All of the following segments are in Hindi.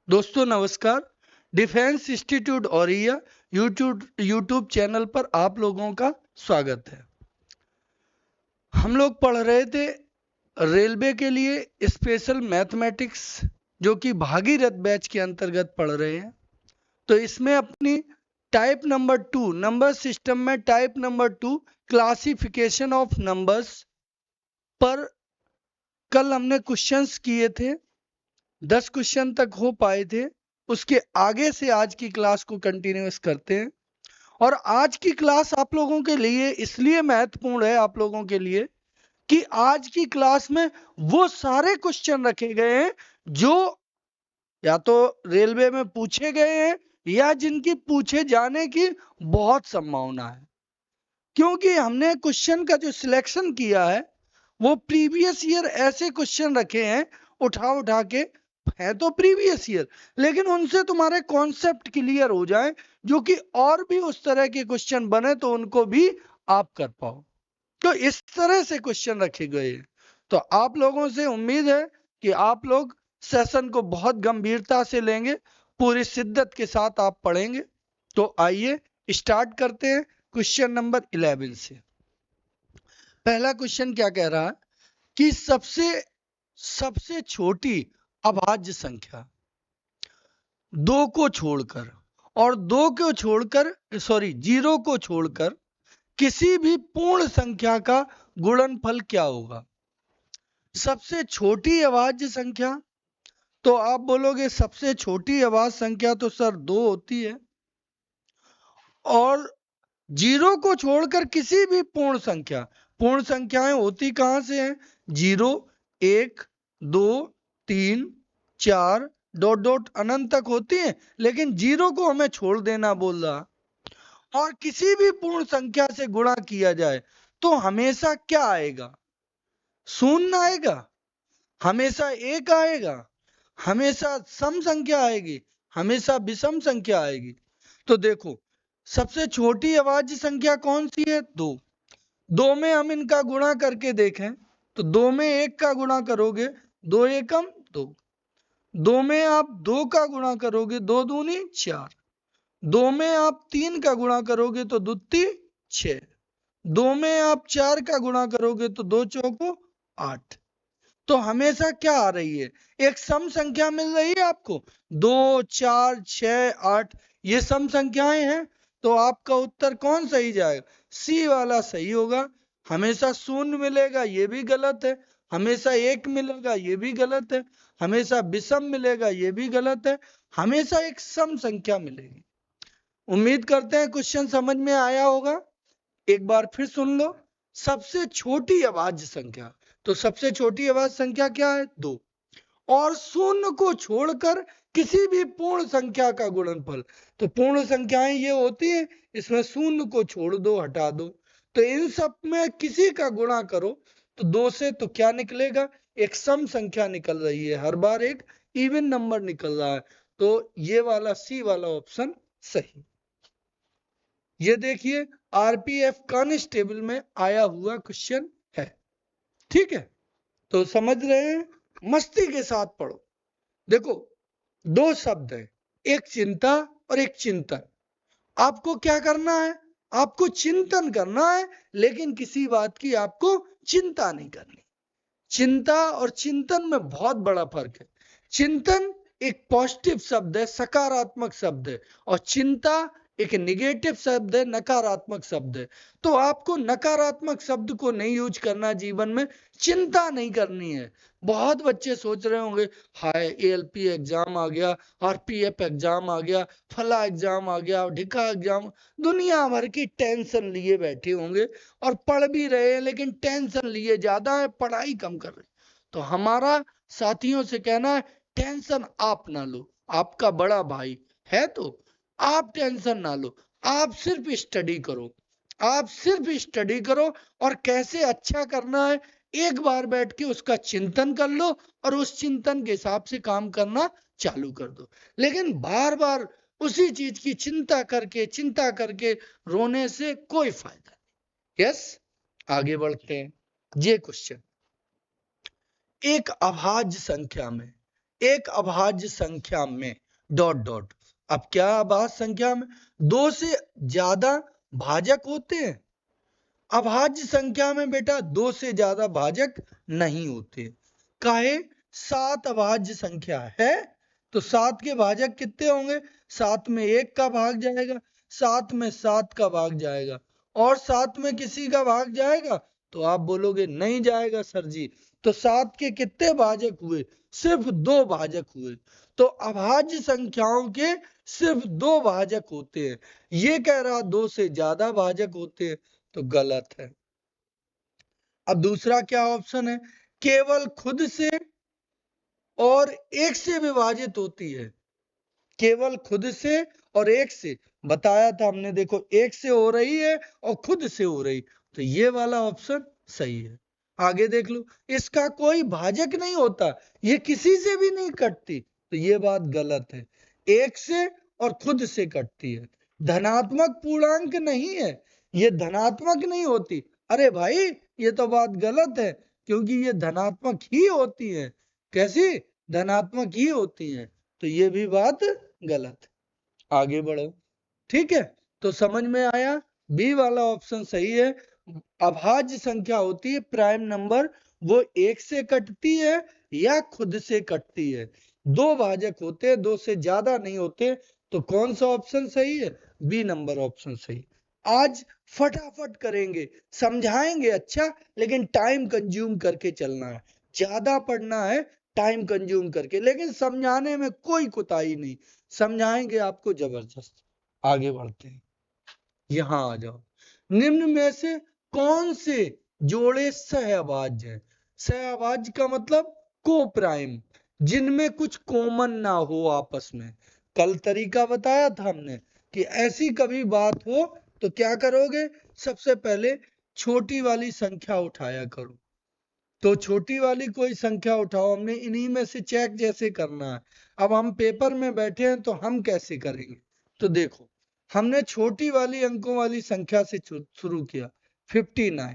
दोस्तों नमस्कार। Defence institute Auraiya YouTube channel पर आप लोगों का स्वागत है। हम लोग पढ़ रहे थे रेलवे के लिए स्पेशल मैथमेटिक्स, जो कि भागीरथ बैच के अंतर्गत पढ़ रहे हैं। तो इसमें अपनी टाइप नंबर 2 नंबर सिस्टम में type number 2 classification of numbers पर कल हमने क्वेश्चंस किए थे। 10 क्वेश्चन तक हो पाए थे। उसके आगे से आज की क्लास को कंटिन्यूस करते हैं। और आज की क्लास आप लोगों के लिए इसलिए महत्वपूर्ण है, आप लोगों के लिए, कि आज की क्लास में वो सारे क्वेश्चन रखे गए हैं जो या तो रेलवे में पूछे गए हैं या जिनकी पूछे जाने की बहुत संभावना है। क्योंकि हमने क्वेश्चन का जो सिलेक्शन किया है वो प्रीवियस ईयर ऐसे क्वेश्चन रखे हैं, उठा उठा के, है तो प्रीवियस ईयर, लेकिन उनसे तुम्हारे कॉन्सेप्ट क्लियर हो जाए, जो कि और भी उस तरह के क्वेश्चन बने तो उनको भी आप कर पाओ। तो इस तरह से क्वेश्चन रखे गए हैं। तो आप लोगों से उम्मीद है कि आप लोग सेशन को बहुत गंभीरता से लेंगे, पूरी शिद्दत के साथ आप पढ़ेंगे। तो आइए स्टार्ट करते हैं क्वेश्चन नंबर 11 से। पहला क्वेश्चन क्या कह रहा है कि सबसे छोटी अभाज्य संख्या 2 को छोड़कर और 2 को छोड़कर जीरो को छोड़कर किसी भी पूर्ण संख्या का गुणनफल क्या होगा। सबसे छोटी अभाज्य संख्या, तो आप बोलोगे सबसे छोटी अभाज्य संख्या तो सर 2 होती है, और जीरो को छोड़कर किसी भी पूर्ण संख्याएं होती कहां से हैं? 0, 1, 2, 3, 4 डॉट डॉट अनंत तक होती हैं, लेकिन जीरो को हमें छोड़ देना बोल रहा। और किसी भी पूर्ण संख्या से गुणा किया जाए तो हमेशा क्या आएगा? शून्य आएगा, हमेशा 1 आएगा, हमेशा सम संख्या आएगी, हमेशा विषम संख्या आएगी। तो देखो, सबसे छोटी अभाज्य संख्या कौन सी है? 2। 2 में हम इनका गुणा करके देखें तो 2 में 1 का गुणा करोगे 2 एकम 2, 2 में आप 2 का गुणा करोगे 2 दूनी 4, 2 में आप 3 का गुणा करोगे तो दुत्ती 6, 2 में आप 4 का गुणा करोगे तो 2 चौको 8। तो हमेशा क्या आ रही है? एक सम संख्या मिल रही है आपको। 2, 4, 6, 8 ये सम संख्याएं हैं। तो आपका उत्तर कौन सही जाएगा? सी वाला सही होगा। हमेशा शून्य मिलेगा ये भी गलत है, हमेशा 1 मिलेगा ये भी गलत है, हमेशा विषम मिलेगा ये भी गलत है, हमेशा एक सम संख्या मिलेगी। उम्मीद करते हैं क्वेश्चन समझ में आया होगा। एक बार फिर सुन लो। सबसे छोटी अभाज्य संख्या, तो सबसे छोटी अभाज्य संख्या क्या है? 2। और शून्य को छोड़कर किसी भी पूर्ण संख्या का गुणनफल, तो पूर्ण संख्याएं ये होती है, इसमें शून्य को छोड़ दो, हटा दो, तो इन सब में किसी का गुणा करो तो 2 से तो क्या निकलेगा? एक सम संख्या निकल रही है, हर बार एक इवन नंबर निकल रहा है। तो ये वाला सी वाला ऑप्शन सही। ये देखिए आरपीएफ कांस्टेबल में आया हुआ क्वेश्चन है। ठीक है, तो समझ रहे हैं, मस्ती के साथ पढ़ो। देखो, 2 शब्द है, एक चिंता और एक चिंतन। आपको क्या करना है? आपको चिंतन करना है, लेकिन किसी बात की आपको चिंता नहीं करनी। चिंता और चिंतन में बहुत बड़ा फर्क है। चिंतन एक पॉजिटिव शब्द है, सकारात्मक शब्द है, और चिंता एक निगेटिव शब्द है, नकारात्मक शब्द है। तो आपको नकारात्मक शब्द को नहीं यूज करना जीवन में, चिंता नहीं करनी है। बहुत बच्चे सोच रहे होंगे, हाय एएलपी एग्जाम आ गया, आरपीएफ एग्जाम आ गया, फला एग्जाम आ गया, ढिका एग्जाम, दुनिया भर की टेंशन लिए बैठे होंगे और पढ़ भी रहे हैं, लेकिन टेंशन लिए ज्यादा है, पढ़ाई कम कर रहे। तो हमारा साथियों से कहना है, टेंशन आप ना लो, आपका बड़ा भाई है, तो आप टेंशन ना लो, आप सिर्फ स्टडी करो, आप सिर्फ स्टडी करो, और कैसे अच्छा करना है एक बार बैठ के उसका चिंतन कर लो, और उस चिंतन के हिसाब से काम करना चालू कर दो। लेकिन बार बार उसी चीज की चिंता करके रोने से कोई फायदा नहीं। यस, आगे बढ़ते हैं। ये क्वेश्चन, एक अभाज्य संख्या में एक अभाज्य संख्या में डॉट डॉट। अब क्या अभाज्य संख्या में 2 से ज्यादा भाजक होते हैं? अभाज्य संख्या में बेटा 2 से ज्यादा भाजक नहीं होते। काहे? 7 अभाज्य संख्या है तो 7 के भाजक कितने होंगे? 7 में 1 का भाग जाएगा, 7 में 7 का भाग जाएगा, और 7 में किसी का भाग जाएगा? तो आप बोलोगे नहीं जाएगा सर जी। तो 7 के कितने भाजक हुए? सिर्फ 2 भाजक हुए। तो अभाज्य संख्याओं के सिर्फ 2 भाजक होते हैं। ये कह रहा 2 से ज्यादा भाजक होते हैं, तो गलत है। अब दूसरा क्या ऑप्शन है? केवल खुद से और 1 से विभाजित होती है। केवल खुद से और 1 से बताया था हमने, देखो 1 से हो रही है और खुद से हो रही, तो ये वाला ऑप्शन सही है। आगे देख लो, इसका कोई भाजक नहीं होता, ये किसी से भी नहीं कटती, तो ये बात गलत है। 1 से और खुद से कटती है। धनात्मक पूर्णांक नहीं है, ये धनात्मक नहीं होती। अरे भाई ये तो बात गलत है, क्योंकि ये धनात्मक ही होती है। कैसी? धनात्मक ही होती है, तो ये भी बात गलत है। आगे बढ़ो। ठीक है, तो समझ में आया? बी वाला ऑप्शन सही है। अभाज्य संख्या होती है प्राइम नंबर, वो 1 से कटती है या खुद से कटती है। 2 भाजक होते हैं, 2 से ज्यादा नहीं होते, तो कौन सा ऑप्शन सही है? बी नंबर ऑप्शन सही। आज फटाफट करेंगे, समझाएंगे अच्छा, लेकिन टाइम कंज्यूम करके चलना है, ज्यादा पढ़ना है टाइम कंज्यूम करके, लेकिन समझाने में कोई कुताही नहीं, समझाएंगे आपको जबरदस्त। आगे बढ़ते हैं, यहां आ जाओ। निम्न में से कौन से जोड़े सहअभाज्य है? सहअभाज्य का मतलब को प्राइम, जिनमें कुछ कॉमन ना हो आपस में। कल तरीका बताया था हमने कि ऐसी कभी बात हो तो क्या करोगे? सबसे पहले छोटी वाली संख्या उठाया करो। तो छोटी वाली कोई संख्या उठाओ, हमने इन्हीं में से चेक जैसे करना है। अब हम पेपर में बैठे हैं तो हम कैसे करेंगे? तो देखो, हमने छोटी वाली अंकों वाली संख्या से शुरू किया। 59।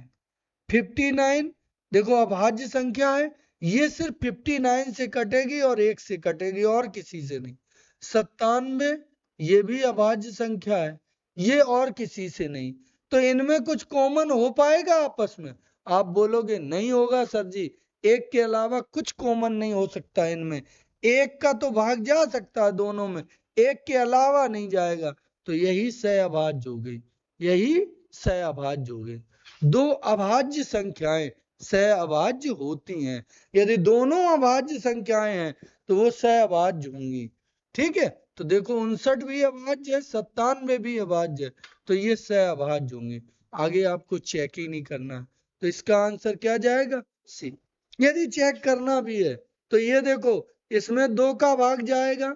59 देखो अभाज्य संख्या है, ये सिर्फ 59 से कटेगी और 1 से कटेगी, और किसी से नहीं। 97 ये भी अभाज्य संख्या है, ये और किसी से नहीं। तो इनमें कुछ कॉमन हो पाएगा आपस में? आप बोलोगे नहीं होगा सर जी, 1 के अलावा कुछ कॉमन नहीं हो सकता इनमें। 1 का तो भाग जा सकता है दोनों में, 1 के अलावा नहीं जाएगा। तो यही सहअभाज्य हो गई, यही सहअभाज्य हो गई। 2 अभाज्य संख्याएं सहअभाज्य होती हैं। यदि दोनों अभाज्य संख्याएं हैं तो वो सहअभाज्य होंगी। ठीक है, तो देखो 59 भी अभाज्य है, 97 भी अभाज्य है, तो ये सहअभाज्य होंगे। आगे आपको चेक ही नहीं करना, तो इसका आंसर क्या जाएगा? सी। यदि चेक करना भी है तो ये देखो, इसमें 2 का भाग जाएगा,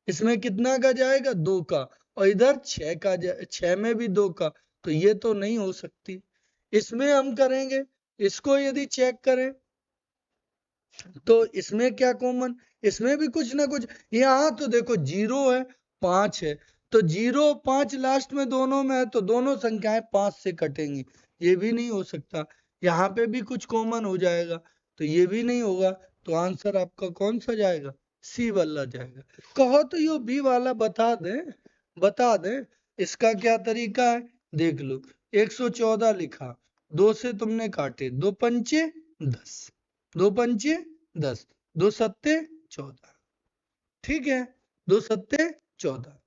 इसमें कितना का जाएगा? 2 का, और इधर 6 का 6 में भी 2 का, तो ये तो नहीं हो सकती। इसमें हम करेंगे, इसको यदि चेक करें तो इसमें क्या कॉमन? इसमें भी कुछ ना कुछ। यहाँ तो देखो 0 है, 5 है, तो 0 5 लास्ट में दोनों में है, तो दोनों संख्याएं 5 से कटेंगी, ये भी नहीं हो सकता। यहाँ पे भी कुछ कॉमन हो जाएगा, तो ये भी नहीं होगा। तो आंसर आपका कौन सा जाएगा? सी वाला जाएगा। कहो तो यो बी वाला बता दें, बता दें। इसका क्या तरीका है देख लो। 114 लिखा, 2 से तुमने काटे, 2 पंचे 10, 2 पंचे 10, 2 सत्ते 14। ठीक है, 2 सत्ते 14,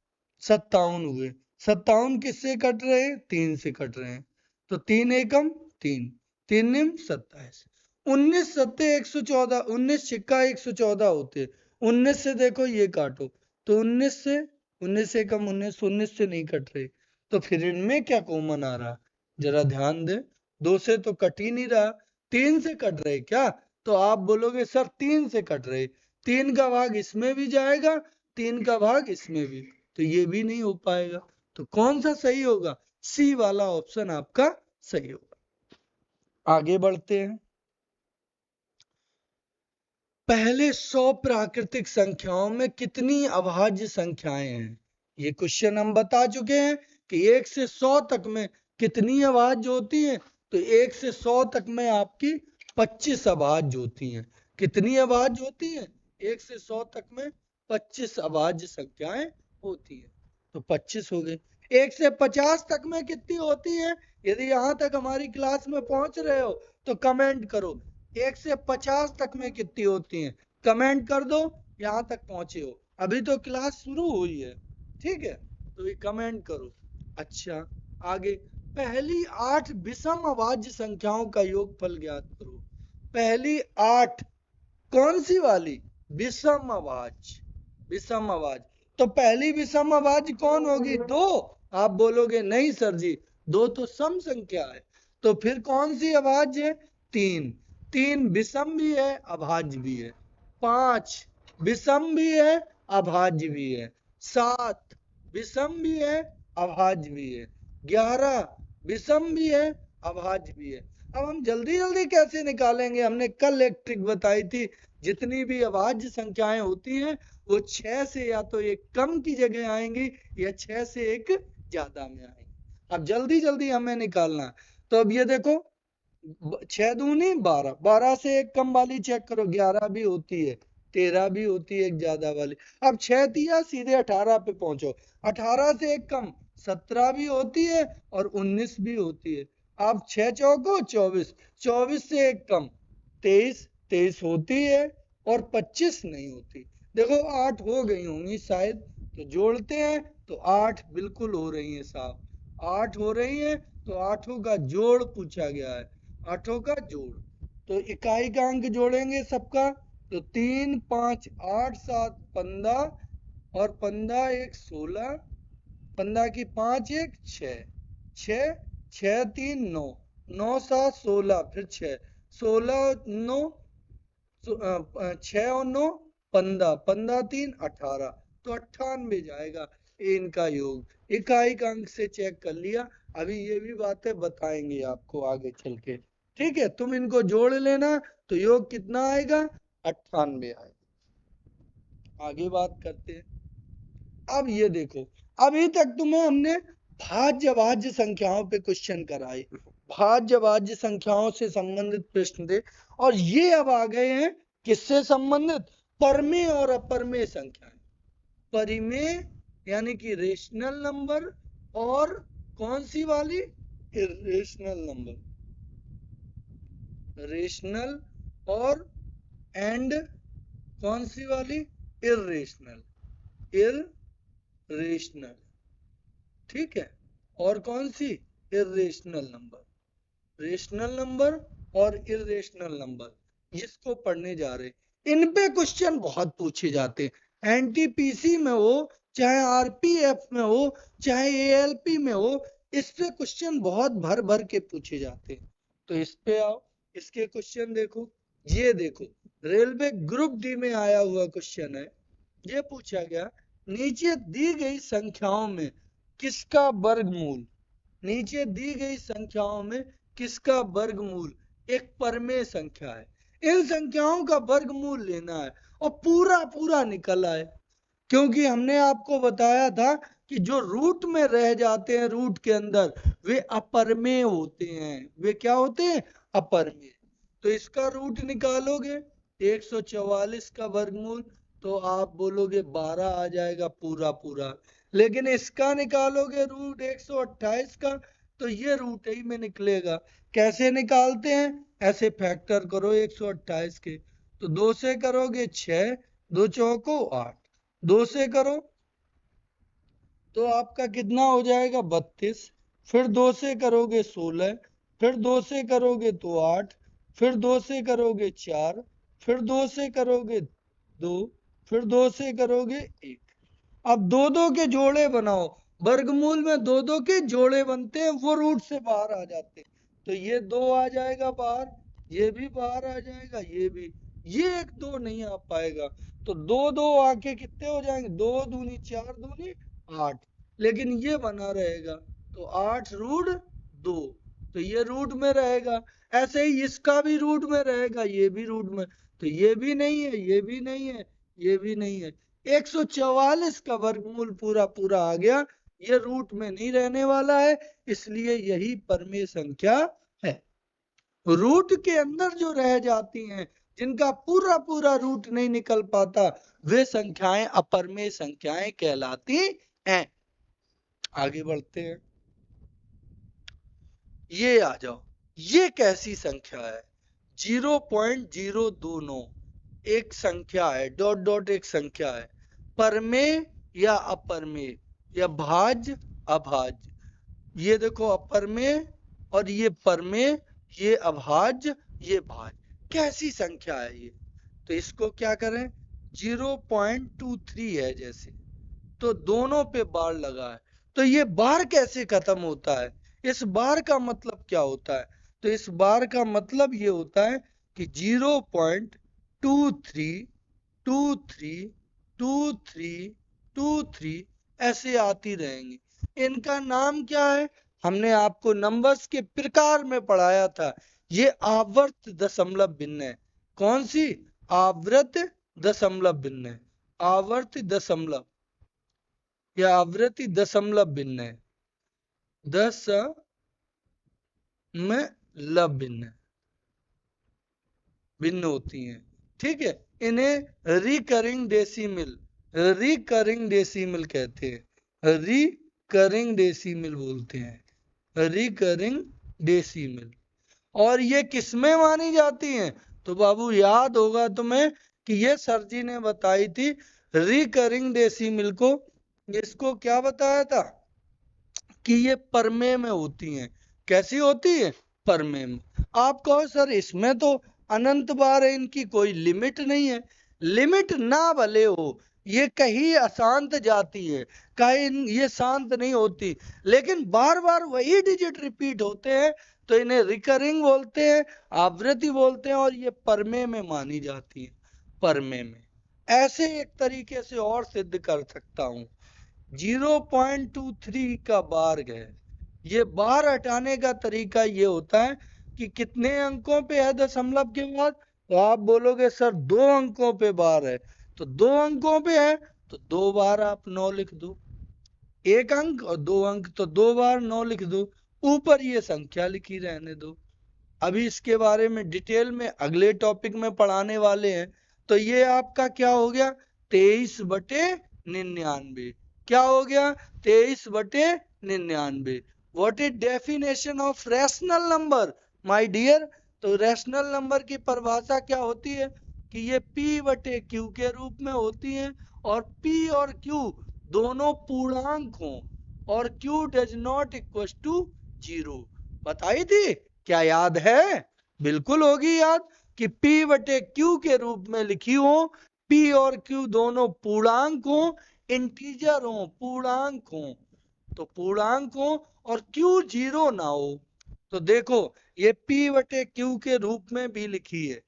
57 हुए। 57 किससे कट रहे हैं? 3 से कट रहे हैं, तो 3 एकम 3, 3 निम 27। 19 सत्ते 114, 19 छिक्का 114 होते हैं। 19 से देखो ये काटो, तो 19 से 19 एकम 19, 19 से नहीं कट रहे, तो फिर इनमें क्या कॉमन आ रहा? जरा ध्यान दे। 2 से तो कट ही नहीं रहा, 3 से कट रहे क्या? तो आप बोलोगे सर 3 से कट रहे, 3 का भाग इसमें भी जाएगा, 3 का भाग इसमें भी, तो ये भी नहीं हो पाएगा। तो कौन सा सही होगा? सी वाला ऑप्शन आपका सही होगा। आगे बढ़ते हैं। पहले 100 प्राकृतिक संख्याओं में कितनी अभाज्य संख्याएं हैं? ये क्वेश्चन हम बता चुके हैं कि 1 से 100 तक में कितनी अभाज्य होती हैं। तो 1 से 100 तक में आपकी 25 अभाज्य होती हैं। कितनी अभाज्य होती है? 1 से 100 तक में 25 अभाज्य संख्याएं होती है। तो 25 हो गए। 1 से 50 तक में कितनी होती है? यदि यहां तक हमारी क्लास में पहुंच रहे हो तो कमेंट करो, 1 से 50 तक में कितनी होती हैं? कमेंट कर दो यहां तक पहुंचे हो। अभी तो क्लास शुरू हुई है, ठीक है, तो ये कमेंट करो। अच्छा, आगे पहली 8 विषम अभाज्य संख्याओं का योगफल ज्ञात करो। पहली 8 कौन सी वाली? विषम अभाज्य। विषम अभाज्य, तो पहली विषम अभाज्य कौन होगी? 2। आप बोलोगे नहीं सर जी, 2 तो सम संख्या है। तो फिर कौन सी अभाज्य है? 3। 3 विषम भी है, अभाज्य भी है। 5 विषम भी है, अभाज्य भी है। 7 विषम भी है, अभाज्य भी है। 11 विषम भी है, अभाज्य भी है। अब हम जल्दी जल्दी कैसे निकालेंगे? हमने कल एक ट्रिक बताई थी, जितनी भी अभाज्य संख्याएं होती हैं वो 6 से या तो एक कम की जगह आएंगी या 6 से एक ज्यादा में आएंगी। अब जल्दी जल्दी हमें निकालना है। तो अब ये देखो, 6 दूनी 12, 12 से एक कम वाली चेक करो, 11 भी होती है, 13 भी होती है एक ज्यादा वाली। अब 6 दिया, सीधे 18 पे पहुंचो। 18 से एक कम 17 भी होती है और 19 भी होती है। अब 6 चौको 24, 24 से एक कम 23, 23 होती है और 25 नहीं होती। देखो 8 हो गई होंगी शायद, तो जोड़ते हैं तो 8 बिल्कुल हो रही है साहब, 8 हो रही है। तो 8 का जोड़ पूछा गया है, 8 का जोड़। तो इकाई का अंक जोड़ेंगे सबका, तो 3 5 8 7 15 और 15 1 16, 15 की 5 1 6, 6 6 3 9, 9 7 16, फिर 6, 16 9, 6 और 9 15, 15 3 18, तो 98 जाएगा इनका योग। इकाई का अंक से चेक कर लिया। अभी ये भी बातें बताएंगे आपको आगे चल के, ठीक है। तुम इनको जोड़ लेना तो योग कितना आएगा? 98 आएगा। आगे बात करते हैं। अब ये देखो, अभी तक तुम्हें हमने भाज्य अभाज्य संख्याओं पे क्वेश्चन कराए, भाज्य अभाज्य संख्याओं से संबंधित प्रश्न थे। और ये अब आ गए हैं किससे संबंधित? परमेय और अपरमेय संख्याएं। परिमेय यानी कि रेशनल नंबर, और कौन सी वाली? Irrational number. रेशनल और एंड कौन सी वाली? इरेशनल। इरेशनल, ठीक है। और कौन सी? Irrational number. रेशनल नंबर और इरेशनल नंबर, इसको पढ़ने जा रहे। इन पे क्वेश्चन बहुत पूछे जाते हैं, एनटीपीसी में हो, चाहे आरपीएफ में हो, चाहे एएलपी में हो, इस पे क्वेश्चन बहुत भर भर के पूछे जाते हैं। तो इस पे आओ, इसके क्वेश्चन देखो। ये देखो, रेलवे ग्रुप डी में आया हुआ क्वेश्चन है। ये पूछा गया, नीचे दी गई संख्याओं में किसका वर्गमूल, नीचे दी गई संख्याओं में किसका वर्गमूल एक परमेय संख्या है। इन संख्याओं का वर्गमूल लेना है और पूरा पूरा निकल आए। क्योंकि हमने आपको बताया था कि जो रूट में रह जाते हैं, रूट के अंदर, वे अपरमेय होते हैं। वे क्या होते हैं? अपरमेय। तो इसका रूट निकालोगे 144 का वर्गमूल, तो आप बोलोगे 12 आ जाएगा पूरा पूरा। लेकिन इसका निकालोगे रूट 128 का, तो ये रूट ही में निकलेगा। कैसे निकालते हैं? ऐसे फैक्टर करो 128 के, तो 2 से करोगे 6, 2 चौको 8, 2 से करो तो आपका कितना हो जाएगा? 32। फिर 2 से करोगे 16, फिर 2 से करोगे तो 8, फिर 2 से करोगे 4, फिर 2 से करोगे 2, फिर 2 से करोगे 1। अब 2 के जोड़े बनाओ। वर्गमूल में 2 के जोड़े बनते हैं, वो रूट से बाहर आ जाते हैं। तो ये 2 आ जाएगा बाहर, ये भी बाहर आ जाएगा, ये भी। ये 1 2 नहीं आ पाएगा, तो 2 2 आके कितने हो जाएंगे? 2 दूनी 4 दूनी 8, लेकिन ये बना रहेगा, तो 8 रूट 2, तो ये रूट में रहेगा। ऐसे ही इसका भी रूट में रहेगा, ये भी रूट में, तो ये भी नहीं है, ये भी नहीं है, ये भी नहीं है। 144 का वर्गमूल पूरा पूरा आ गया, ये रूट में नहीं रहने वाला है, इसलिए यही परमेय संख्या है। रूट के अंदर जो रह जाती हैं, जिनका पूरा पूरा रूट नहीं निकल पाता, वे संख्याएं अपरमेय संख्याएं कहलाती हैं। आगे बढ़ते हैं, ये आ जाओ, ये कैसी संख्या है? 0.029 एक संख्या है, डॉट डॉट एक संख्या है, परमेय या अपरमेय या भाज्य अभाज्य। ये देखो अपरमेय और ये परमेय, ये अभाज्य ये भाज्य। कैसी संख्या है ये? तो इसको क्या करें, 0.23 है जैसे, तो दोनों पे बार लगा है, तो ये बार कैसे खत्म होता है? इस बार का मतलब क्या होता है? तो इस बार का मतलब ये होता है कि 0.23232323 ऐसे आती रहेंगी। इनका नाम क्या है? हमने आपको नंबर्स के प्रकार में पढ़ाया था, ये आवर्त दशमलव भिन्न है। कौन सी? आवर्त दशमलव भिन्न है, आवर्त दशमलव या आवृत्ति दशमलव भिन्न है, दशमलव भिन्न होती हैं, ठीक है। इन्हें रिकरिंग डेसिमल कहते हैं, रिकरिंग डेसिमल बोलते हैं, रिकरिंग डेसिमल। और ये किसमें मानी जाती हैं? तो बाबू याद होगा तुम्हें कि ये सर जी ने बताई थी, रिकरिंग डेसिमल को, इसको क्या बताया था कि ये परमेय में होती हैं। कैसी होती है? परमेय में। आप कहो सर इसमें तो अनंत बार है, इनकी कोई लिमिट नहीं है। लिमिट ना भले हो, ये कहीं अशांत जाती है, कहीं ये शांत नहीं होती, लेकिन बार बार वही डिजिट रिपीट होते हैं, तो इन्हें रिकरिंग बोलते हैं, आवृत्ति बोलते हैं, और ये परमेय में मानी जाती है, परमेय में। ऐसे एक तरीके से और सिद्ध कर सकता हूं, 0.23 का बार है। ये बार हटाने का तरीका ये होता है कि कितने अंकों पे है दशमलव के बाद? तो आप बोलोगे सर 2 अंकों पे बार है, तो 2 अंकों पे है तो 2 बार आप 9 लिख दो, 1 अंक और 2 अंक, तो 2 बार 9 लिख दो, ऊपर ये संख्या लिखी रहने दो। अभी इसके बारे में डिटेल में अगले टॉपिक में पढ़ाने वाले हैं। तो ये आपका क्या हो गया? 23/99। क्या हो गया? 23/99। What is definition of rational number my dear? तो रैशनल नंबर की परिभाषा क्या होती है कि ये p/q के रूप में होती है, और p और q दोनों पूर्णांक हों, और q does not equal to 0। बताई थी? क्या याद है? बिल्कुल होगी याद कि p/q के रूप में लिखी हो, p और q दोनों पूर्णांक हो, इंटीजर हो, पूर्णांक हो, तो पूर्णांक हो, और q 0 ना हो। तो देखो ये p/q के रूप में भी लिखी है।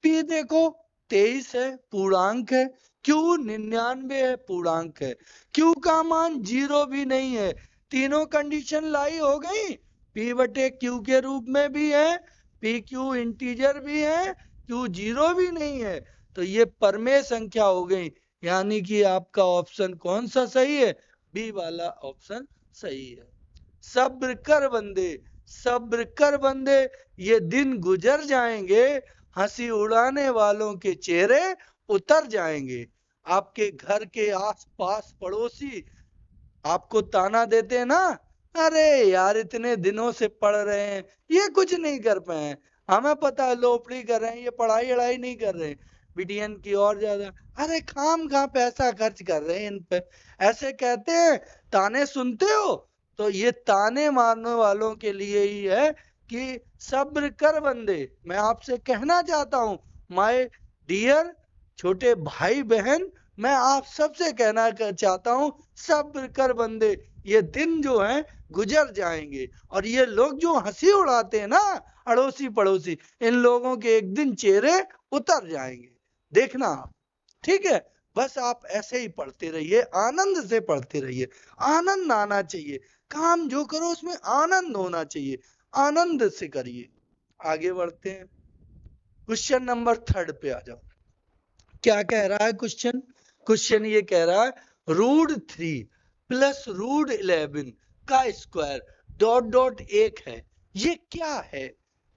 p देखो 23 है, पूर्णांक है, q 99 है, पूर्णांक है, q का मान 0 भी नहीं है। तीनों कंडीशन लाई हो गई, p/q के रूप में भी है, pq इंटीजर भी है, q 0 भी नहीं है, तो ये परमेय संख्या हो गई। यानी कि आपका ऑप्शन कौन सा सही है? बी वाला ऑप्शन सही है। सब्र कर बंदे, सब्र कर बंदे, ये दिन गुजर जाएंगे, हंसी उड़ाने वालों के चेहरे उतर जाएंगे। आपके घर के आसपास पड़ोसी आपको ताना देते हैं ना, अरे यार इतने दिनों से पढ़ रहे हैं, ये कुछ नहीं कर पाए, हमें पता है लोपड़ी कर रहे हैं, ये पढ़ाई वढ़ाई नहीं कर रहे, बीटीएन की और ज्यादा, अरे खाम खा पैसा खर्च कर रहे हैं इन पे, ऐसे कहते हैं। ताने सुनते हो? तो ये ताने मारने वालों के लिए ही है कि सब्र कर बंदे। मैं आपसे कहना चाहता हूं माय डियर छोटे भाई बहन, मैं आप सबसे कहना चाहता हूं, सब्र कर बंदे, ये दिन जो है गुजर जाएंगे, और ये लोग जो हंसी उड़ाते हैं ना अड़ोसी पड़ोसी, इन लोगों के एक दिन चेहरे उतर जाएंगे, देखना आप। ठीक है, बस आप ऐसे ही पढ़ते रहिए, आनंद से पढ़ते रहिए, आनंद आना चाहिए, काम जो करो उसमें आनंद होना चाहिए, आनंद से करिए। आगे बढ़ते हैं, क्वेश्चन नंबर 3 पे आ जाओ। क्या कह रहा है क्वेश्चन? क्वेश्चन ये कह रहा है √3 प्लस √11 का स्क्वायर डॉट डॉट 1 है, ये क्या है?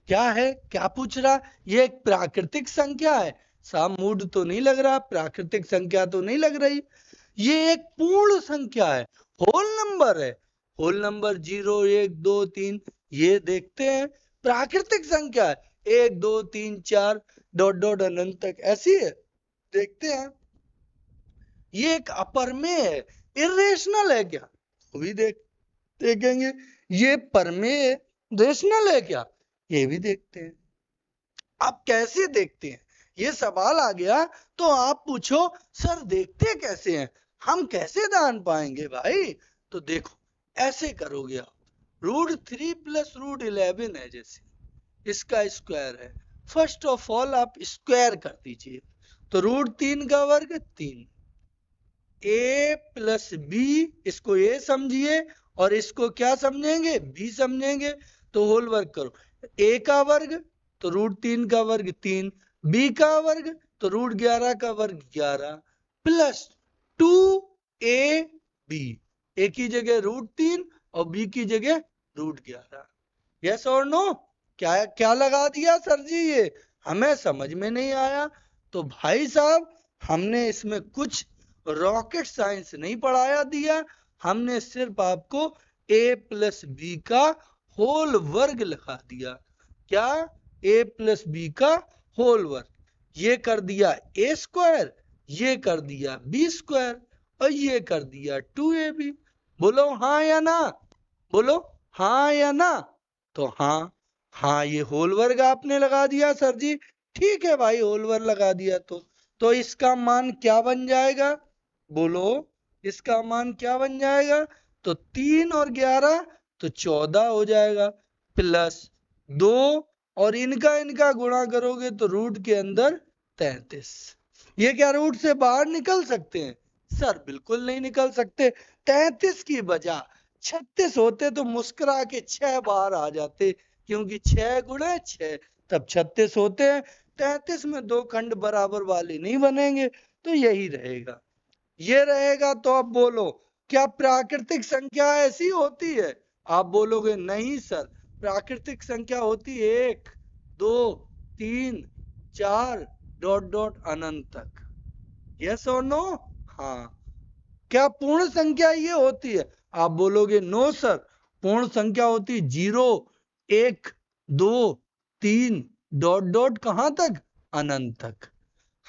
क्या है, क्या पूछ रहा? ये एक प्राकृतिक संख्या है। साहब मूड तो नहीं लग रहा, प्राकृतिक संख्या तो नहीं लग रही। ये एक पूर्ण संख्या है, होल नंबर है। होल नंबर 0 1 2 3 ये देखते हैं। प्राकृतिक संख्या है 1 2 3 4 डॉट डॉट अनंत तक, ऐसी है, देखते हैं। ये एक अपरमेय है, इरेशनल है क्या? वो भी देखेंगे। ये परमेय रेशनल है क्या? ये भी देखते हैं। आप कैसे देखते हैं, ये सवाल आ गया। तो आप पूछो सर देखते कैसे हैं, हम कैसे जान पाएंगे भाई? तो देखो ऐसे करोगे आप, √3 प्लस √11 है जैसे, इसका स्क्वायर है। फर्स्ट ऑफ ऑल आप स्क्वायर कर दीजिए, तो √3 का वर्ग 3, ए प्लस बी, इसको ए समझिए और इसको क्या समझेंगे, बी समझेंगे। तो होल वर्ग करो, ए का वर्ग तो √3 का वर्ग 3, बी का वर्ग तो √11 का वर्ग 11 प्लस 2ab, ए की जगह √3 और बी की जगह √11। यस और नो? क्या क्या लगा दिया सर जी, ये हमें समझ में नहीं आया। तो भाई साहब हमने इसमें कुछ रॉकेट साइंस नहीं पढ़ाया दिया, हमने सिर्फ आपको a प्लस बी का होल वर्ग लिखा दिया। क्या? a प्लस बी का होल वर्ग, ये कर दिया a स्क्वायर, ये कर दिया b स्क्वायर और ये कर दिया 2ab। बोलो हाँ या ना, बोलो हाँ या ना। तो हाँ, हाँ ये होल वर्ग आपने लगा दिया सर जी, ठीक है भाई, होल वर्ग लगा दिया तो इसका मान क्या बन जाएगा? बोलो इसका मान क्या बन जाएगा? तो 3 और 11 तो 14 हो जाएगा, प्लस 2 और इनका गुणा करोगे तो रूट के अंदर 33। ये क्या रूट से बाहर निकल सकते हैं? सर बिल्कुल नहीं निकल सकते। 33 की बजाय 36 होते तो मुस्कुरा के 6 बाहर आ जाते, क्योंकि 6 गुणे 6 तब 36 होते हैं। 33 में दो खंड बराबर वाले नहीं बनेंगे, तो यही रहेगा, ये रहेगा। तो अब बोलो क्या प्राकृतिक संख्या ऐसी होती है? आप बोलोगे नहीं सर, प्राकृतिक संख्या होती है 1 2 3 4 डॉट डॉट अनंत तक। यस और नो? हाँ। क्या पूर्ण संख्या ये होती है? आप बोलोगे नो सर, पूर्ण संख्या होती 0 1 2 3 डॉट डॉट कहां तक, अनंत तक।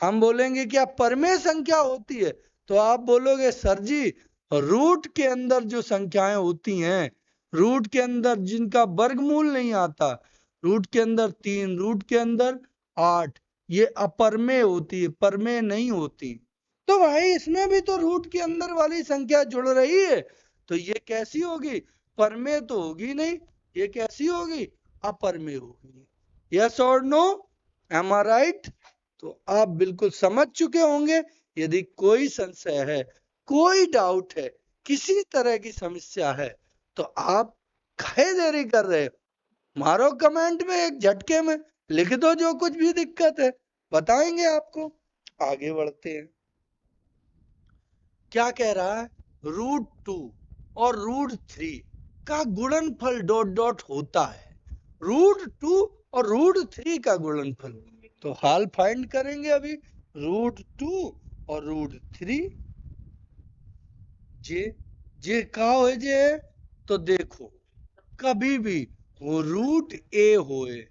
हम बोलेंगे क्या परमेय संख्या होती है? तो आप बोलोगे सर जी रूट के अंदर जो संख्याएं होती हैं, रूट के अंदर जिनका वर्गमूल नहीं आता, रूट के अंदर 3 रूट के अंदर 8, ये अपरमेय होती है, परमेय नहीं होती। तो भाई इसमें भी तो रूट के अंदर वाली संख्या जुड़ रही है, तो ये कैसी होगी? परमेय तो होगी नहीं, ये कैसी होगी? अपरमेय होगी। यस और नो? एम आई राइट? तो आप बिल्कुल समझ चुके होंगे। यदि कोई संशय है, कोई डाउट है, किसी तरह की समस्या है, तो आप काहे देरी कर रहे हो? मारो कमेंट में, एक झटके में लिख दो जो कुछ भी दिक्कत है, बताएंगे आपको। आगे बढ़ते हैं। क्या कह रहा है? √2 और √3 का गुणनफल डॉट डॉट होता है। √2 और √3 का गुणनफल, तो हाल फाइंड करेंगे अभी। √2 और √3 जे का हो जे, तो देखो कभी भी वो √a होए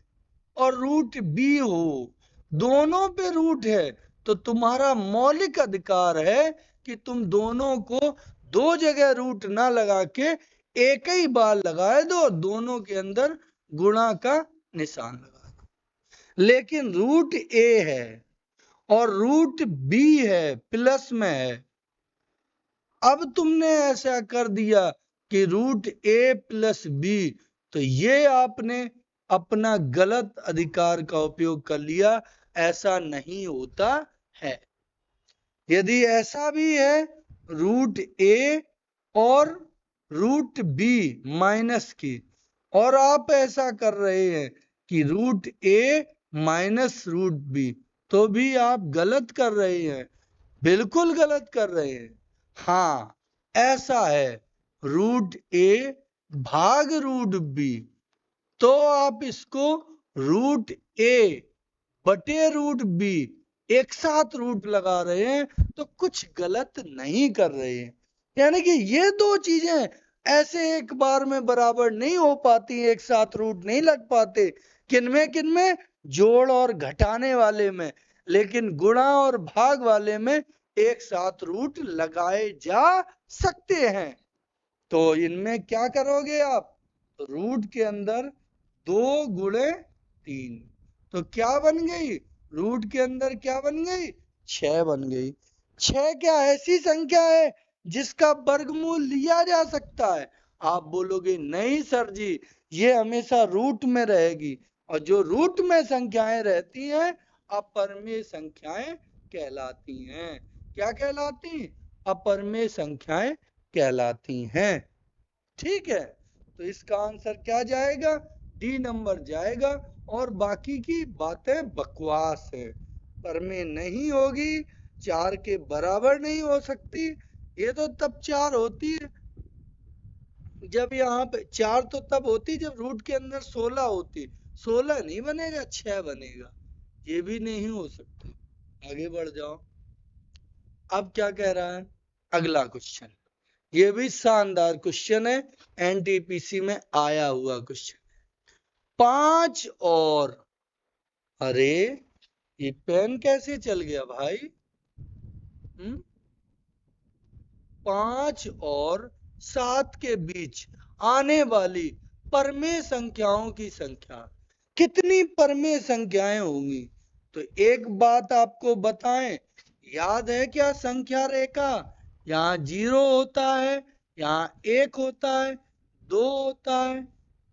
और √b हो, दोनों पे रूट है, तो तुम्हारा मौलिक अधिकार है कि तुम दोनों को दो जगह रूट ना लगा के एक ही बार लगाए दो, दोनों के अंदर गुणा का निशान लगा दो। लेकिन √a है और √b है, प्लस में है। अब तुमने ऐसा कर दिया कि √a प्लस b, तो ये आपने अपना गलत अधिकार का उपयोग कर लिया, ऐसा नहीं होता है। यदि ऐसा भी है √a और √b माइनस की, और आप ऐसा कर रहे हैं कि √a माइनस √b, तो भी आप गलत कर रहे हैं, बिल्कुल गलत कर रहे हैं। हाँ ऐसा है, √a भाग √b, तो आप इसको रूट ए बटे रूट बी एक साथ रूट लगा रहे हैं तो कुछ गलत नहीं कर रहे हैं। यानी कि ये दो चीजें ऐसे एक बार में बराबर नहीं हो पाती, एक साथ रूट नहीं लग पाते। किनमें किनमें? जोड़ और घटाने वाले में। लेकिन गुणा और भाग वाले में एक साथ रूट लगाए जा सकते हैं। तो इनमें क्या करोगे आप? रूट के अंदर 2 × 3, तो क्या बन गई? रूट के अंदर क्या बन गई? 6 बन गई। 6 क्या ऐसी संख्या है जिसका वर्गमूल लिया जा सकता है? आप बोलोगे नहीं सर जी, ये हमेशा रूट में रहेगी, और जो रूट में संख्याएं रहती हैं अपरिमेय संख्याएं कहलाती हैं। क्या कहलाती? अपरिमेय संख्याएं कहलाती हैं। ठीक है, तो इसका आंसर क्या जाएगा? डी नंबर जाएगा। और बाकी की बातें बकवास है, परिमेय नहीं होगी, 4 के बराबर नहीं हो सकती। ये तो तब 4 होती है जब यहाँ पे 4 तो तब होती जब रूट के अंदर 16 होती। 16 नहीं बनेगा, 6 बनेगा। ये भी नहीं हो सकता। आगे बढ़ जाओ। अब क्या कह रहा है अगला क्वेश्चन? ये भी शानदार क्वेश्चन है, एनटीपीसी में आया हुआ क्वेश्चन। 5 और, अरे ये पेन कैसे चल गया भाई? 5 और 7 के बीच आने वाली परमेय संख्याओं की संख्या। कितनी परमेय संख्याएं होंगी? तो एक बात आपको बताएं, याद है क्या संख्या रेखा? यहाँ 0 होता है, यहाँ 1 होता है, 2 होता है,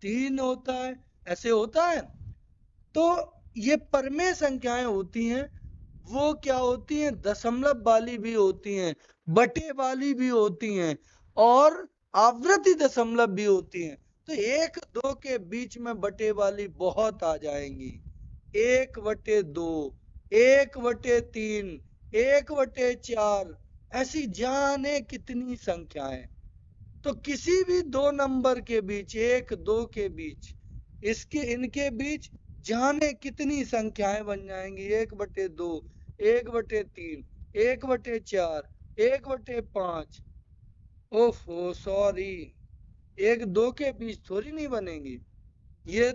3 होता है, ऐसे होता है। तो ये परमेय संख्याएं होती हैं, वो क्या होती हैं? दशमलव वाली भी होती हैं, बटे वाली भी होती हैं, और आवृत्ति दशमलव भी होती हैं। तो 1 2 के बीच में बटे वाली बहुत आ जाएंगी। 1/2, 1/3, 1/4, ऐसी जाने कितनी संख्याएं। तो किसी भी दो नंबर के बीच, 1 2 के बीच, इनके बीच जाने कितनी संख्याएं बन जाएंगी? 1/2, 1/3, 1/4, 1/5। ओफो सॉरी, 1 2 के बीच थोड़ी नहीं बनेंगी ये।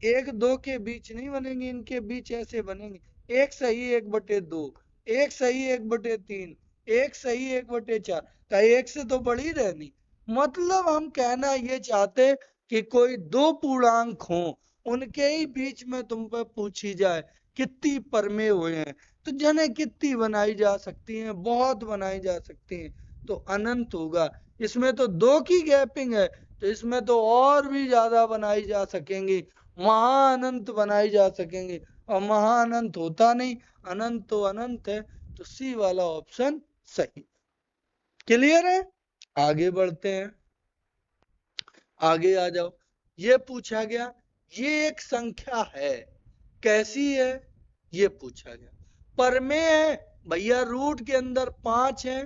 1 2 के बीच नहीं बनेंगी, इनके बीच ऐसे बनेंगे। 1 सही 1/2, 1 सही 1/3, 1 सही 1/4। का 1 से तो बड़ी रहनी। मतलब हम कहना ये चाहते कि कोई दो पूर्णांक हो, उनके ही बीच में तुम पर पूछी जाए कितनी परमेय हुए हैं, तो जने कितनी बनाई जा सकती हैं? बहुत बनाई जा सकती हैं। तो अनंत होगा। इसमें तो 2 की गैपिंग है, तो इसमें तो और भी ज्यादा बनाई जा सकेंगी, महाअनंत बनाई जा सकेंगी। और महाअनंत होता नहीं, अनंत तो अनंत है। तो सी वाला ऑप्शन सही। क्लियर है? आगे बढ़ते हैं, आगे आ जाओ। ये पूछा गया, ये एक संख्या है, कैसी है? ये पूछा गया। परमेय है भैया, रूट के अंदर 5 है,